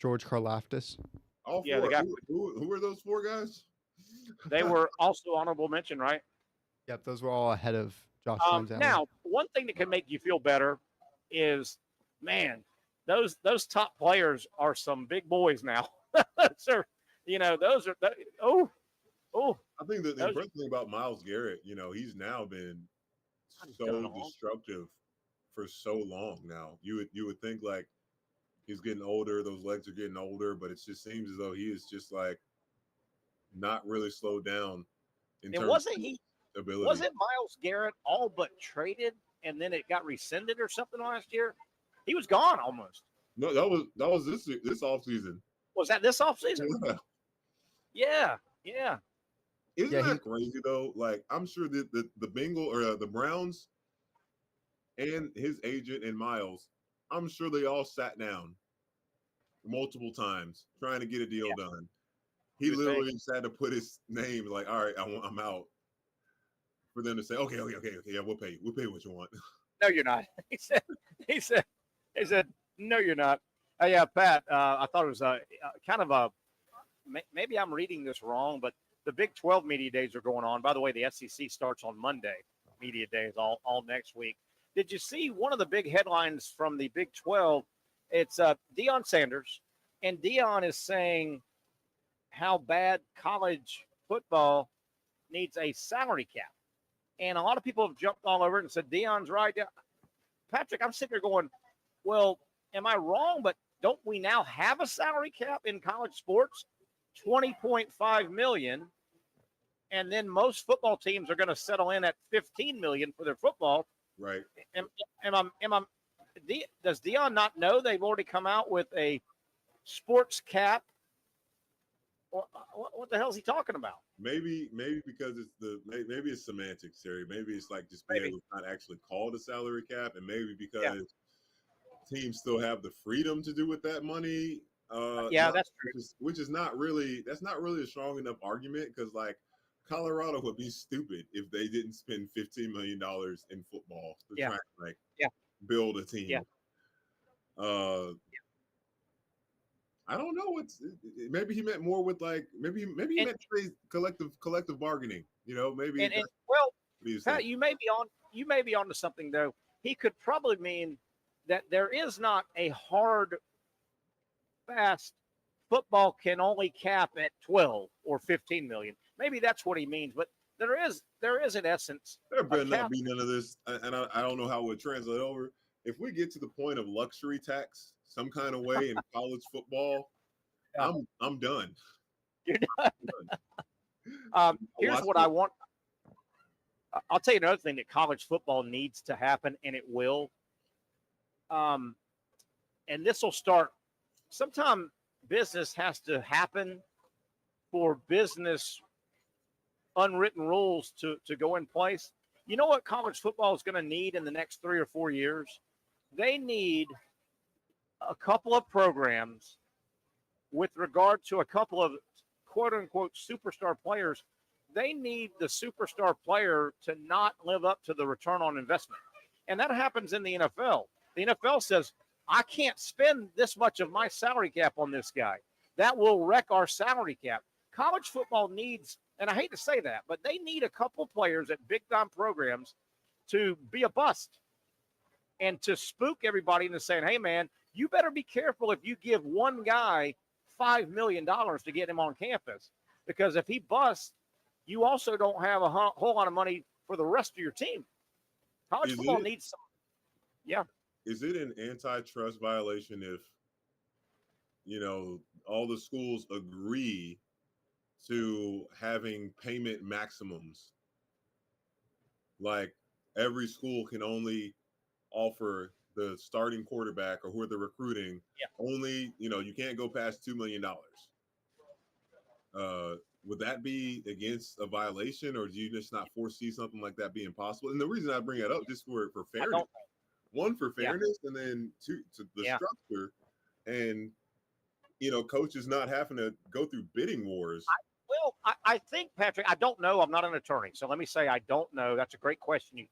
George Karlaftis. All 4. Yeah, the guy. Who are those 4 guys? They were also honorable mention, right? Yep, those were all ahead of Josh Allen. Now, one thing that can make you feel better is, man, those top players are some big boys now. So, those are I think the impressive thing about Myles Garrett, he's now been so destructive for so long now. You would think like he's getting older, those legs are getting older, but it just seems as though he is just like not really slowed down in terms of ability. Wasn't Myles Garrett all but traded and then it got rescinded or something last year? He was gone almost. No, that was this offseason. Was that this offseason? Yeah. Isn't that crazy though? Like I'm sure that the Bengal or the Browns and his agent and Myles, I'm sure they all sat down multiple times trying to get a deal done. He literally just had to put his name like, all right, I'm out. For them to say, okay, yeah, we'll pay what you want. No, you're not. He said, no, you're not. Yeah, Pat. I thought it was kind of a. Maybe I'm reading this wrong, but the Big 12 media days are going on. By the way, the SEC starts on Monday. Media days all next week. Did you see one of the big headlines from the Big 12? It's Deion Sanders, and Deion is saying how bad college football needs a salary cap. And a lot of people have jumped all over it and said, Deion's right. Patrick, I'm sitting there going, well, am I wrong? But don't we now have a salary cap in college sports? $20.5 million. And then most football teams are going to settle in at $15 million for their football. Right. Am does Dion not know they've already come out with a sports cap? What the hell is he talking about? Maybe because maybe it's semantics, Terry. Maybe it's like just being able to not actually called a salary cap, and maybe because teams still have the freedom to do with that money. That's true. Which is not really a strong enough argument, because like Colorado would be stupid if they didn't spend $15 million in football to try and build a team. I don't know. Maybe he meant more with like maybe he meant collective bargaining. You know, maybe. Pat, you may be onto something though. He could probably mean that there is not a hard, fast football can only cap at 12 or 15 million. Maybe that's what he means. But there is an essence. There better not be none of this, and I don't know how it would translate over. If we get to the point of luxury tax some kind of way in college football, I'm done. You're done. Here's what I want. I'll tell you another thing that college football needs to happen, and it will. And this will start. Sometime business has to happen for business unwritten rules to go in place. You know what college football is going to need in the next 3 or 4 years? They need a couple of programs with regard to a couple of quote-unquote superstar players. They need the superstar player to not live up to the return on investment. And that happens in the NFL. The NFL says, I can't spend this much of my salary cap on this guy. That will wreck our salary cap. College football needs, and I hate to say that, but they need a couple players at big-time programs to be a bust and to spook everybody into saying, hey, man, you better be careful if you give one guy $5 million to get him on campus, because if he busts, you also don't have a whole lot of money for the rest of your team. College football needs some. Yeah. Is it an antitrust violation if, all the schools agree to having payment maximums? Like every school can only offer the starting quarterback or who they're recruiting only, you can't go past $2 million. Would that be against a violation, or do you just not foresee something like that being possible? And the reason I bring it up just for fairness, one, for fairness, and then two, to the structure, and coaches not having to go through bidding wars. I think, Patrick, I don't know. I'm not an attorney, so let me say I don't know. That's a great question.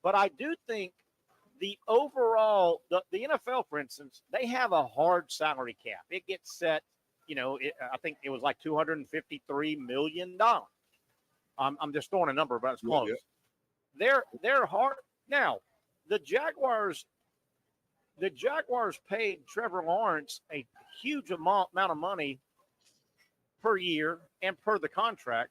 But I do think the overall, the NFL, for instance, they have a hard salary cap. It gets set, I think it was like $253 million. I'm just throwing a number, but it's close. Yeah. They're hard. Now, the Jaguars paid Trevor Lawrence a huge amount of money per year and per the contract.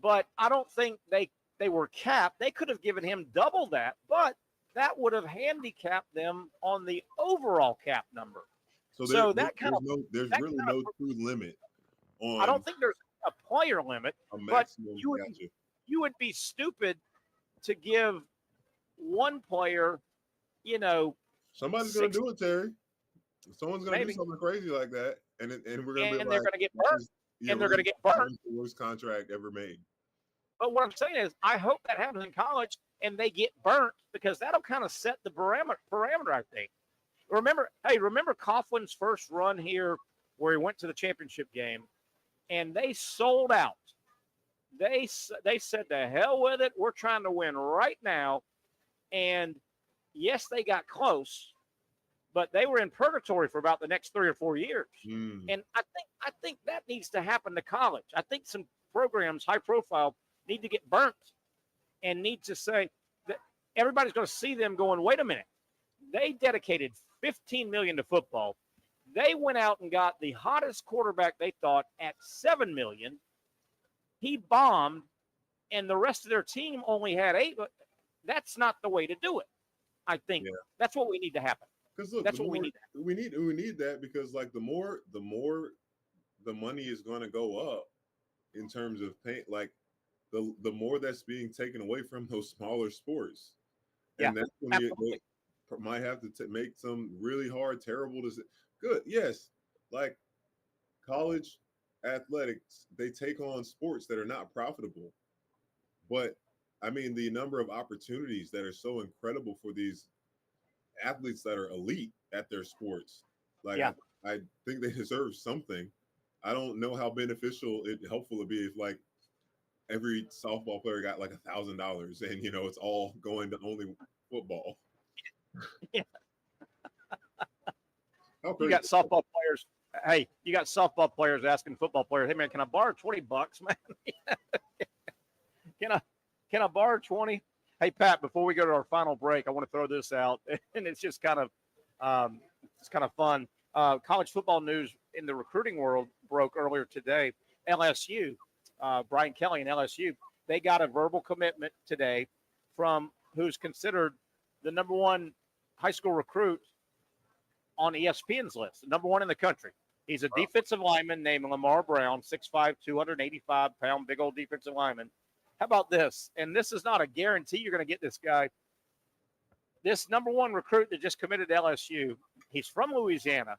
But I don't think they were capped. They could have given him double that, but that would have handicapped them on the overall cap number. There's really no true limit on. I don't think there's a player limit, but you would be stupid to give one player, somebody's going to do it, Terry. Someone's going to do something crazy like that, and we're going to be they're going to get burnt, and they're going to get burnt. The worst contract ever made. But what I'm saying is, I hope that happens in college and they get burnt, because that'll kind of set the parameter, I think. Remember Coughlin's first run here where he went to the championship game and they sold out. They said, the hell with it. We're trying to win right now. And yes, they got close, but they were in purgatory for about the next 3 or 4 years. And I think that needs to happen to college. I think some programs, high profile, need to get burnt and need to say that everybody's going to see them going, wait a minute. They dedicated $15 million to football. They went out and got the hottest quarterback they thought at $7 million. He bombed, and the rest of their team only had 8. But that's not the way to do it. I think that's what we need to happen. Because look, that's what we need. We need that, because like the more the money is going to go up in terms of pay, like the more that's being taken away from those smaller sports. And that's when might have to make some really hard, terrible decisions. Good, yes. Like college athletics, they take on sports that are not profitable. But I mean, the number of opportunities that are so incredible for these athletes that are elite at their sports. Like, Yeah. I think they deserve something. I don't know how helpful it'd be if like every softball player got like $1,000 and it's all going to only football. Yeah. How You crazy. got softball players. Hey, you got softball players asking football players, "Hey man, can I borrow $20, man? Can I borrow 20?" Hey Pat, before we go to our final break, I want to throw this out, and it's just kind of fun. College football news in the recruiting world broke earlier today. LSU, Brian Kelly and LSU, they got a verbal commitment today from who's considered the number one high school recruit on ESPN's list, number one in the country. He's a defensive lineman named Lamar Brown, 6'5", 285-pound, big old defensive lineman. How about this? And this is not a guarantee you're going to get this guy. This number one recruit that just committed to LSU, he's from Louisiana.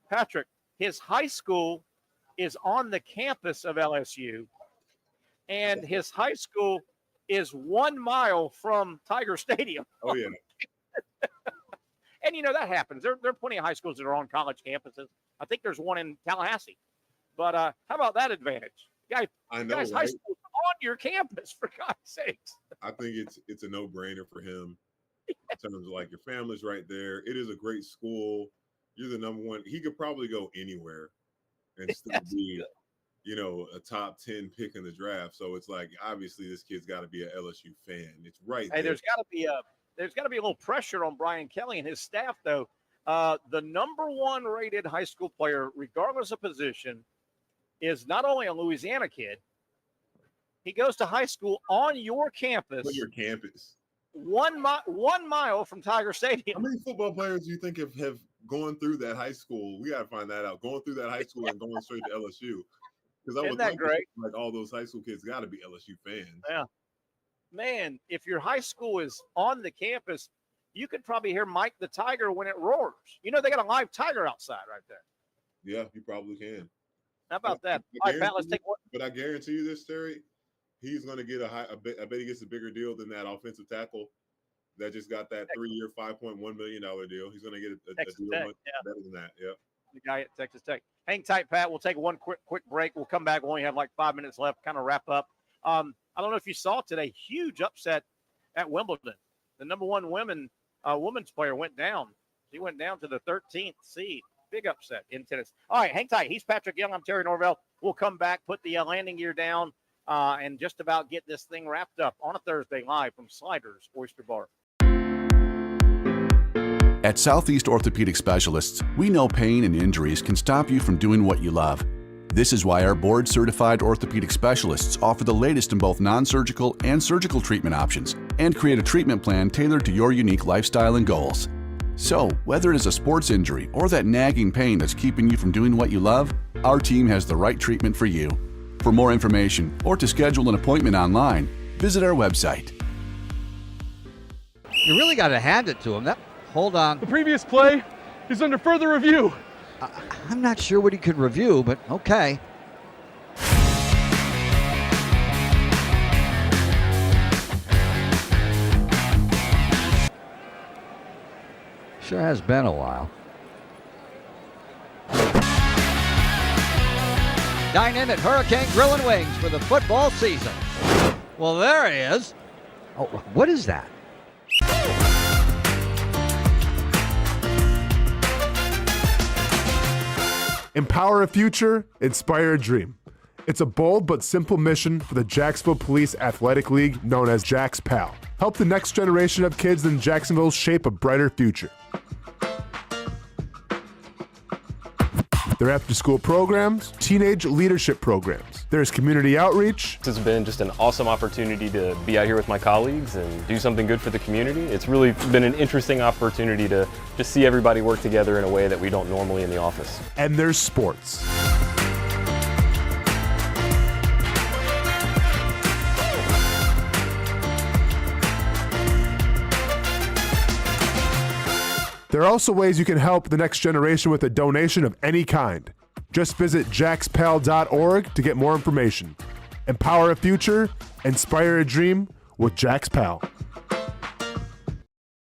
Patrick, his high school is on the campus of LSU, and his high school is 1 mile from Tiger Stadium. Oh, yeah. And, that happens. There are plenty of high schools that are on college campuses. I think there's one in Tallahassee. But how about that advantage? Guy's right? high school is on your campus, for God's sakes. I think it's a no-brainer for him in terms of like your family's right there. It is a great school. You're the number one. He could probably go anywhere and still be, a top 10 pick in the draft. So it's like, obviously this kid's got to be an LSU fan. It's right Hey, there. there's got to be a little pressure on Brian Kelly and his staff, though. The number one rated high school player, regardless of position, is not only a Louisiana kid. He goes to high school on your campus. On your campus. 1 mile from Tiger Stadium. How many football players do you think have gone through that high school? We got to find that out. Going through that high school and going straight to LSU. Because I Isn't would that think great? like all those high school kids got to be LSU fans. Yeah. Man, if your high school is on the campus, you could probably hear Mike the Tiger when it roars. They got a live tiger outside right there. Yeah, you probably can. How about that? All right, Pat, let's take one. But I guarantee you this, Terry, he's going to get I bet he gets a bigger deal than that offensive tackle that just got that 3-year, $5.1 million deal. He's going to get a deal much better than that. Yep. The guy at Texas Tech. Hang tight, Pat. We'll take one quick break. We'll come back. We only have like 5 minutes left, kind of wrap up. I don't know if you saw today, huge upset at Wimbledon. The number one women's player went down. She went down to the 13th seed. Big upset in tennis. All right, hang tight. He's Patrick Young. I'm Terry Norvelle. We'll come back, put the landing gear down, and just about get this thing wrapped up on a Thursday live from Sliders Oyster Bar. At Southeast Orthopedic Specialists, we know pain and injuries can stop you from doing what you love. This is why our board-certified orthopedic specialists offer the latest in both non-surgical and surgical treatment options and create a treatment plan tailored to your unique lifestyle and goals. So, whether it is a sports injury or that nagging pain that's keeping you from doing what you love, our team has the right treatment for you. For more information or to schedule an appointment online, visit our website. You really got to hand it to him. Hold on. The previous play is under further review. I'm not sure what he could review, but okay. Sure has been a while. Dine in at Hurricane Grill and Wings for the football season. Well, there he is. Oh, what is that? Empower a future, inspire a dream. It's a bold but simple mission for the Jacksonville Police Athletic League known as Jax PAL. Help the next generation of kids in Jacksonville shape a brighter future. Their after-school programs, teenage leadership programs. There's community outreach. It's been just an awesome opportunity to be out here with my colleagues and do something good for the community. It's really been an interesting opportunity to just see everybody work together in a way that we don't normally in the office. And there's sports. There are also ways you can help the next generation with a donation of any kind. Just visit jaxpal.org to get more information. Empower a future, inspire a dream with Jax Pal.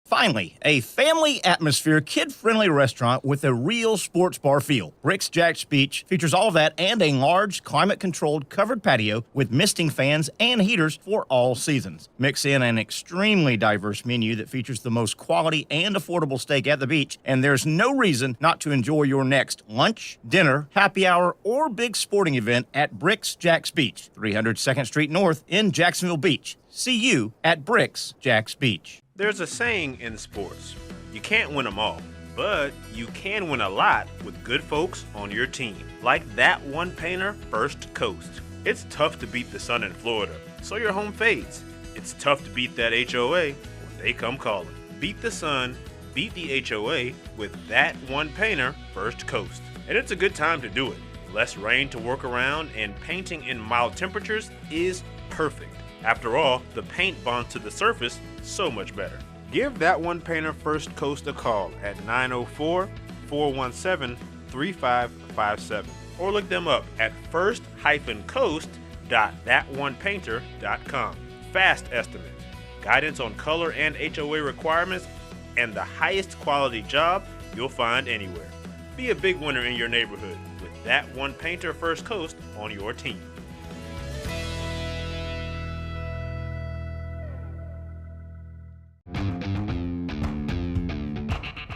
Finally, a family atmosphere, kid-friendly restaurant with a real sports bar feel. Rick's Jack's Beach features all of that and a large, climate-controlled covered patio with misting fans and heaters for all seasons. Mix in an extremely diverse menu that features the most quality and affordable steak at the beach, and there's no reason not to enjoy your next lunch, dinner, happy hour, or big sporting event at Rick's Jack's Beach, 300 2nd Street North in Jacksonville Beach. See you at Rick's Jack's Beach. There's a saying in sports, you can't win them all, but you can win a lot with good folks on your team. Like that one painter, First Coast. It's tough to beat the sun in Florida, so your home fades. It's tough to beat that HOA when they come calling. Beat the sun, beat the HOA with that one painter, First Coast. And it's a good time to do it. Less rain to work around, and painting in mild temperatures is perfect. After all, the paint bonds to the surface so much better. Give that one painter First Coast a call at 904-417-3557 or look them up at first-coast.thatonepainter.com. Fast estimate, guidance on color and HOA requirements, and the highest quality job you'll find anywhere. Be a big winner in your neighborhood with that one painter First Coast on your team.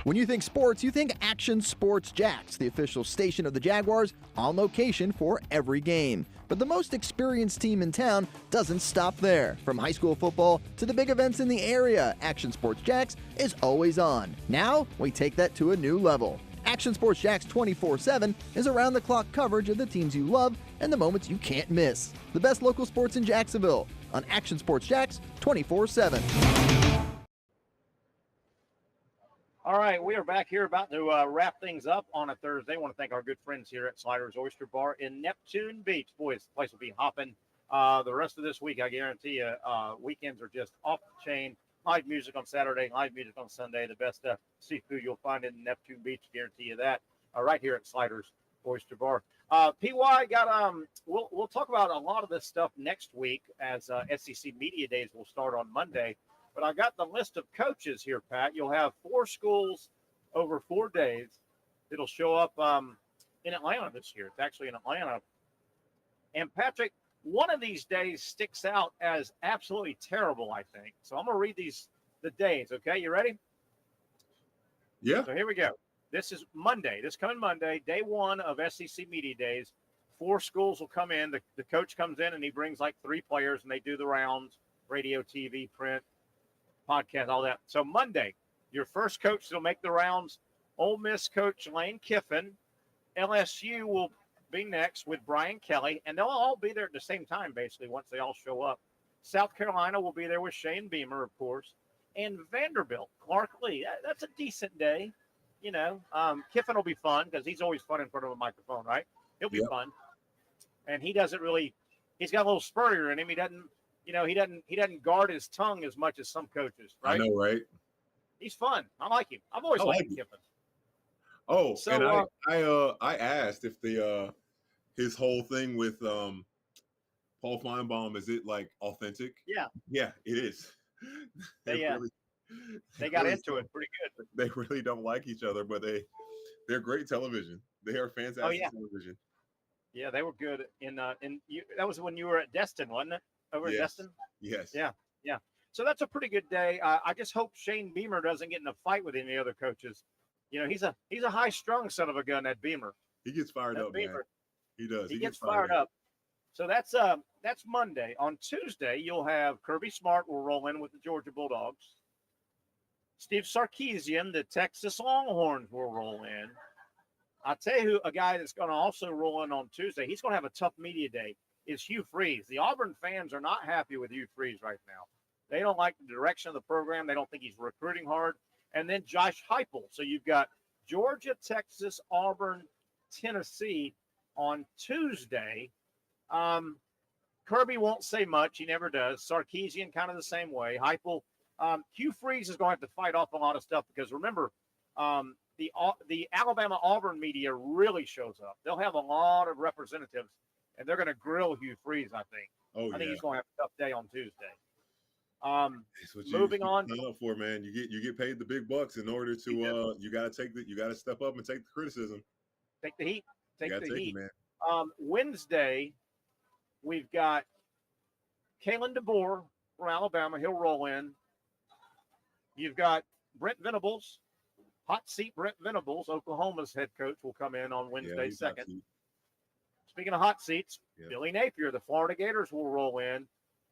When you think sports, you think Action Sports Jacks, the official station of the Jaguars, on location for every game. But the most experienced team in town doesn't stop there. From high school football to the big events in the area, Action Sports Jacks is always on. Now, we take that to a new level. Action Sports Jacks 24/7 is around-the-clock coverage of the teams you love and the moments you can't miss. The best local sports in Jacksonville on Action Sports Jacks 24/7. All right, we are back here about to wrap things up on a Thursday. I want to thank our good friends here at Sliders Oyster Bar in Neptune Beach. Boys, the place will be hopping the rest of this week. I guarantee you, weekends are just off the chain. Live music on Saturday, live music on Sunday. The best seafood you'll find in Neptune Beach. Guarantee you that. Right here at Sliders Oyster Bar. PY got we'll talk about a lot of this stuff next week as SEC Media Days will start on Monday. But I got the list of coaches here, Pat. You'll have 4 schools over 4 days. It'll show up in Atlanta this year. It's actually in Atlanta. And Patrick, one of these days sticks out as absolutely terrible, I think. So I'm going to read the days, okay? You ready? Yeah. So here we go. This is Monday. This coming Monday, day 1 of SEC Media Days. 4 schools will come in. The coach comes in and he brings like 3 players and they do the rounds, radio, TV, print, podcast, all that. So Monday, your first coach will make the rounds. Ole Miss coach Lane Kiffin. LSU will be next with Brian Kelly, and they'll all be there at the same time, basically, once they all show up. South Carolina will be there with Shane Beamer, of course, and Vanderbilt, Clark Lee. That's a decent day. You know, Kiffin will be fun because he's always fun in front of a microphone, right? He'll be fun. And he doesn't really – he's got a little spurrier in him. He doesn't – you know, he doesn't guard his tongue as much as some coaches, right? I know, right? He's fun. I like him. I've always liked Kiffin. Oh, so, and I asked if the his whole thing with Paul Feinbaum, is it like authentic? Yeah. Yeah, it is. They got into it pretty good. They really don't like each other, but they're great television. They are fantastic television. Yeah, they were good that was when you were at Destin, wasn't it? Over at Destin? Yes. Yeah. So that's a pretty good day. I just hope Shane Beamer doesn't get in a fight with any other coaches. You know, he's a high-strung son of a gun, that Beamer. He gets fired up, Beamer, man. He does. He gets fired up. So that's Monday. On Tuesday, you'll have Kirby Smart will roll in with the Georgia Bulldogs. Steve Sarkisian, the Texas Longhorns, will roll in. I'll tell you a guy that's going to also roll in on Tuesday. He's going to have a tough media day. Is Hugh Freeze. The Auburn fans are not happy with Hugh Freeze right now. They don't like the direction of the program. They don't think he's recruiting hard. And then Josh Heupel. So you've got Georgia, Texas, Auburn, Tennessee on Tuesday. Kirby won't say much. He never does. Sarkisian kind of the same way. Heupel. Hugh Freeze is going to have to fight off a lot of stuff because remember, The Alabama Auburn media really shows up. They'll have a lot of representatives, and they're going to grill Hugh Freeze, I think. Oh, I think yeah. he's going to have a tough day on Tuesday. That's what Moving on. sign up for, man. You get paid the big bucks in order to you got to step up and take the criticism. Take the heat. Take the heat. Man. Wednesday, we've got Kalen DeBoer from Alabama. He'll roll in. You've got Brent Venables, hot seat Brent Venables, Oklahoma's head coach, will come in on Wednesday, 2nd. Speaking of hot seats, Billy Napier, the Florida Gators, will roll in.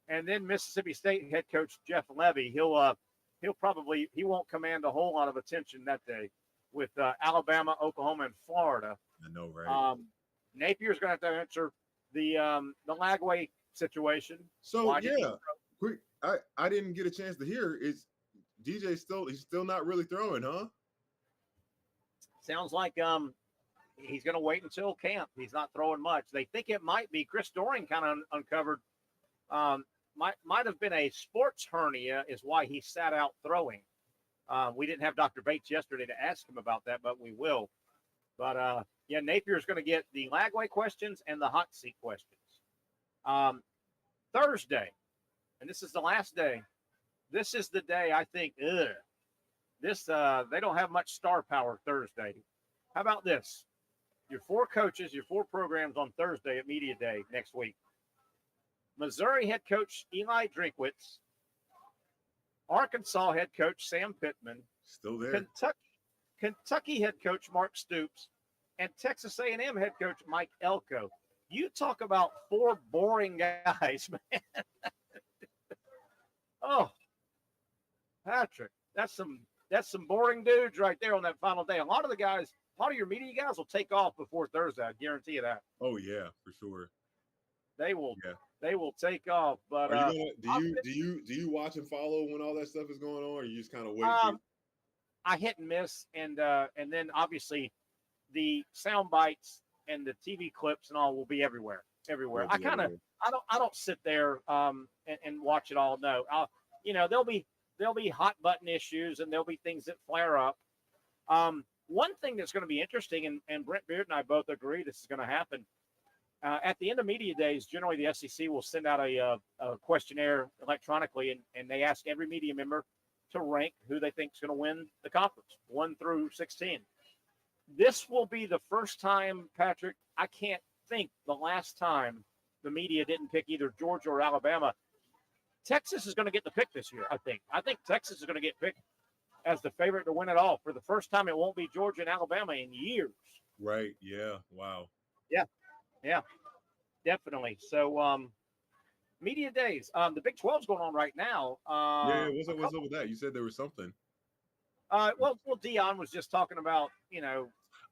And then Mississippi State head coach Jeff Levy, he won't command a whole lot of attention that day with Alabama, Oklahoma, and Florida. I know, right? Napier's going to have to answer the Lagway situation. So quick, I didn't get a chance to hear. Is DJ he's still not really throwing, huh? Sounds like he's going to wait until camp. He's not throwing much. They think it might be. Chris Doring kind of uncovered. Might have been a sports hernia is why he sat out throwing. We didn't have Dr. Bates yesterday to ask him about that, but we will. But Napier's going to get the Lagway questions and the hot seat questions. Thursday, and this is the last day. This is the day I think, they don't have much star power Thursday. How about this? Your 4 coaches, your 4 programs on Thursday at Media Day next week. Missouri head coach Eli Drinkwitz, Arkansas head coach Sam Pittman, still there. Kentucky head coach Mark Stoops, and Texas A&M head coach Mike Elko. You talk about 4 boring guys, man. Oh, Patrick, that's some boring dudes right there on that final day. A lot of your media guys will take off before Thursday. I guarantee you that. Oh yeah, for sure. They will. Yeah. They will take off. But do you watch and follow when all that stuff is going on, or you just kind of wait? I hit and miss, and then obviously the sound bites and the TV clips and all will be everywhere. Everywhere. I don't sit there and watch it all. No, there'll be hot button issues and there'll be things that flare up. One thing that's going to be interesting, and Brent Beard and I both agree this is going to happen. At the end of media days, generally the SEC will send out a questionnaire electronically, and they ask every media member to rank who they think is going to win the conference, 1 through 16. This will be the first time, Patrick, I can't think the last time the media didn't pick either Georgia or Alabama. Texas is going to get the pick this year, I think. I think Texas is going to get picked as the favorite to win it all. For the first time, it won't be Georgia and Alabama in years. Right, yeah, wow. Yeah, definitely. So, media days. The Big 12 is going on right now. What's up with that? You said there was something. Well, Dion was just talking about,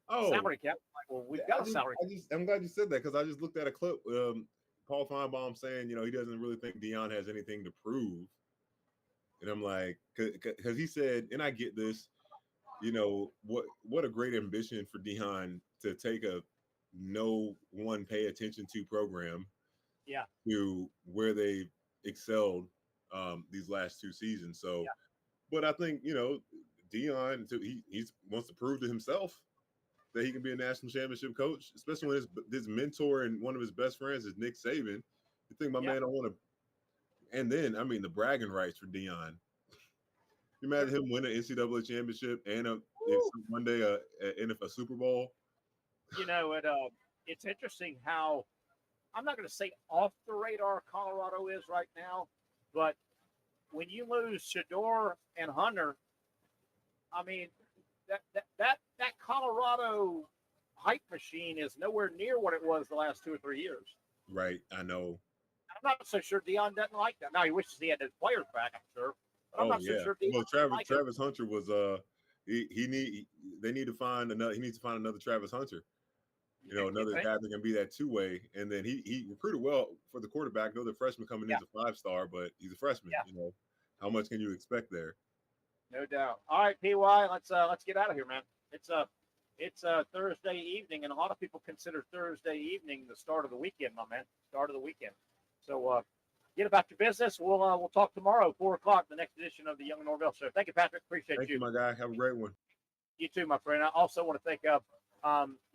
salary cap. Well, we've got a salary cap. I'm glad you said that because I just looked at a clip. Paul Feinbaum saying, he doesn't really think Dion has anything to prove. And I'm like, because he said, and I get this, what a great ambition for Dion to take a no one pay attention to program to where they excelled these last 2 seasons. So, but I think, Dion, he wants to prove to himself that he can be a national championship coach, especially when his mentor and one of his best friends is Nick Saban. You think my man don't want to? And then, the bragging rights for Dion. You imagine him win an NCAA championship and one day a Super Bowl. It's interesting how I'm not going to say off the radar Colorado is right now, but when you lose Shador and Hunter, that Colorado hype machine is nowhere near what it was the last 2 or 3 years. Right, I know. I'm not so sure Dion doesn't like that. Now he wishes he had his players back, I'm sure. But I'm not so sure Dion Travis Hunter was he needs to find another Travis Hunter. Another guy that can be that 2-way. And then he recruited well for the quarterback, though the freshman coming into 5-star, but he's a freshman. How much can you expect there? No doubt. All right, PY, let's get out of here, man. It's a Thursday evening, and a lot of people consider Thursday evening the start of the weekend, my man. Start of the weekend. So get about your business. We'll talk tomorrow, 4:00, the next edition of the Young and Norvelle Show. Thank you, Patrick. Appreciate you. Thank you, my guy. Have a great one. You too, my friend. I also want to thank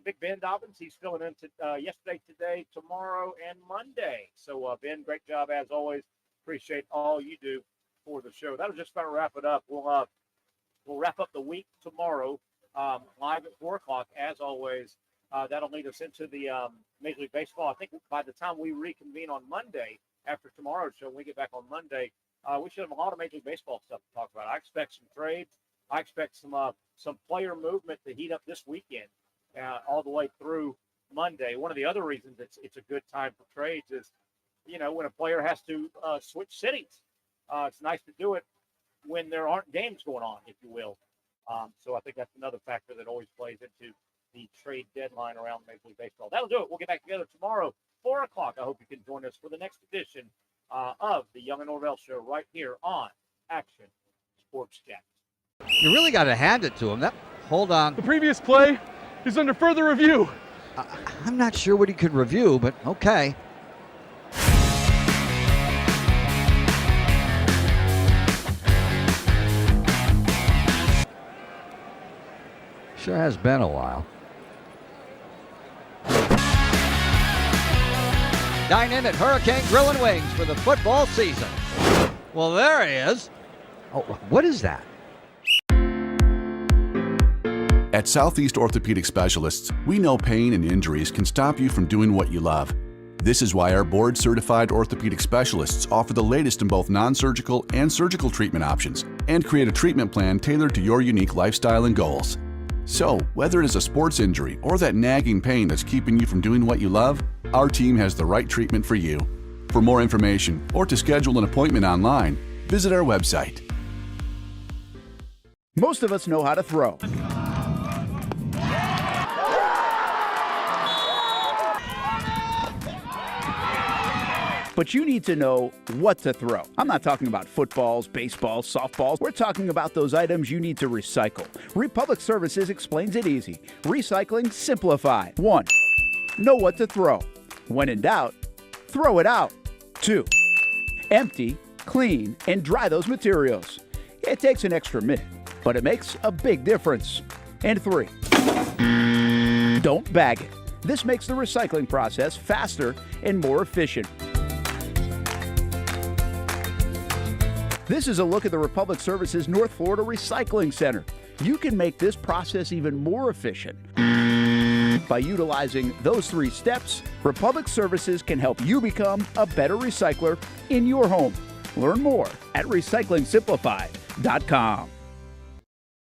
Big Ben Dobbins. He's filling in yesterday, today, tomorrow, and Monday. So, Ben, great job as always. Appreciate all you do for the show. That'll just about wrap it up. We'll wrap up the week tomorrow live at 4 o'clock, as always. That'll lead us into the Major League Baseball. I think by the time we reconvene on Monday, after tomorrow's show, when we get back on Monday, we should have a lot of Major League Baseball stuff to talk about. I expect some trades. I expect some player movement to heat up this weekend all the way through Monday. One of the other reasons it's a good time for trades is, when a player has to switch cities. It's nice to do it when there aren't games going on, if you will. So I think that's another factor that always plays into the trade deadline around Major League Baseball. That'll do it. We'll get back together tomorrow, 4 o'clock. I hope you can join us for the next edition of the Young and Norvelle Show right here on Action Sports Jax. You really got to hand it to him. Hold on. The previous play is under further review. I'm not sure what he could review, but okay. Sure has been a while. Dine in at Hurricane Grill and Wings for the football season. Well, there he is. Oh, what is that? At Southeast Orthopedic Specialists, we know pain and injuries can stop you from doing what you love. This is why our board-certified orthopedic specialists offer the latest in both non-surgical and surgical treatment options and create a treatment plan tailored to your unique lifestyle and goals. So, whether it is a sports injury or that nagging pain that's keeping you from doing what you love, our team has the right treatment for you. For more information or to schedule an appointment online, visit our website. Most of us know how to throw. But you need to know what to throw. I'm not talking about footballs, baseballs, softballs. We're talking about those items you need to recycle. Republic Services explains it easy. Recycling simplified. 1. Know what to throw. When in doubt, throw it out. 2. Empty, clean, and dry those materials. It takes an extra minute, but it makes a big difference. And 3. Don't bag it. This makes the recycling process faster and more efficient. This is a look at the Republic Services North Florida Recycling Center. You can make this process even more efficient. By utilizing those 3 steps, Republic Services can help you become a better recycler in your home. Learn more at recyclingsimplified.com.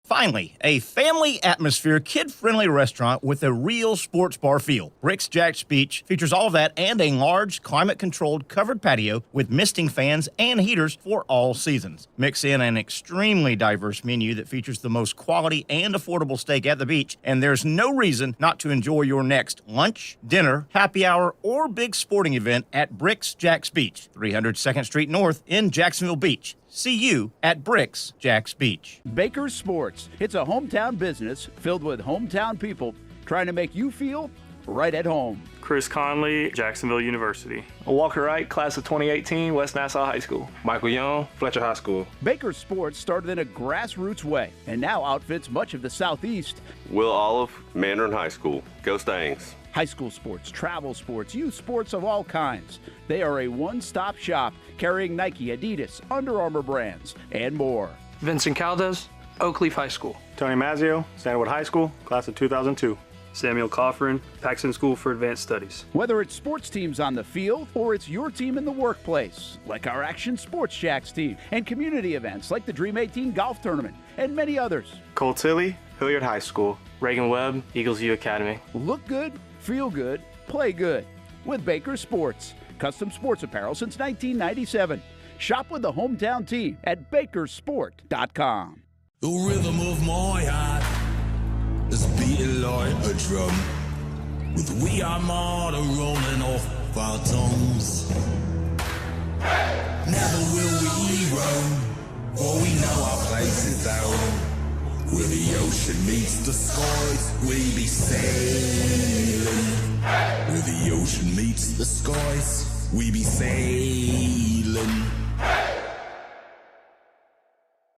Finally, a family atmosphere, kid-friendly restaurant with a real sports bar feel. Bricks Jax Beach features all of that and a large, climate-controlled covered patio with misting fans and heaters for all seasons. Mix in an extremely diverse menu that features the most quality and affordable steak at the beach, and there's no reason not to enjoy your next lunch, dinner, happy hour, or big sporting event at Bricks Jax Beach, 300 2nd Street North in Jacksonville Beach. See you at Bricks Jax Beach. Baker's Sports. It's a hometown business filled with hometown people trying to make you feel right at home. Chris Conley, Jacksonville University. Walker Wright, class of 2018, West Nassau High School. Michael Young, Fletcher High School. Baker's Sports started in a grassroots way and now outfits much of the Southeast. Will Olive, Mandarin High School. Go Stangs. High school sports, travel sports, youth sports of all kinds. They are a one-stop shop carrying Nike, Adidas, Under Armour brands, and more. Vincent Caldes, Oakleaf High School. Tony Mazzio, Stanwood High School, class of 2002. Samuel Coffrin, Paxton School for Advanced Studies. Whether it's sports teams on the field or it's your team in the workplace, like our Action Sports Jax team, and community events like the Dream 18 Golf Tournament, and many others. Cole Tilley, Hilliard High School. Reagan Webb, Eagles View Academy. Look good, feel good, play good with Baker Sports. Custom sports apparel since 1997. Shop with the hometown team at bakersport.com. The rhythm of my heart is beating like a drum, with we are martyr rolling off our tongues. Never will we roam, for we know our place is down. Where the ocean meets the skies, we be sailing. Where the ocean meets the skies, we be sailing.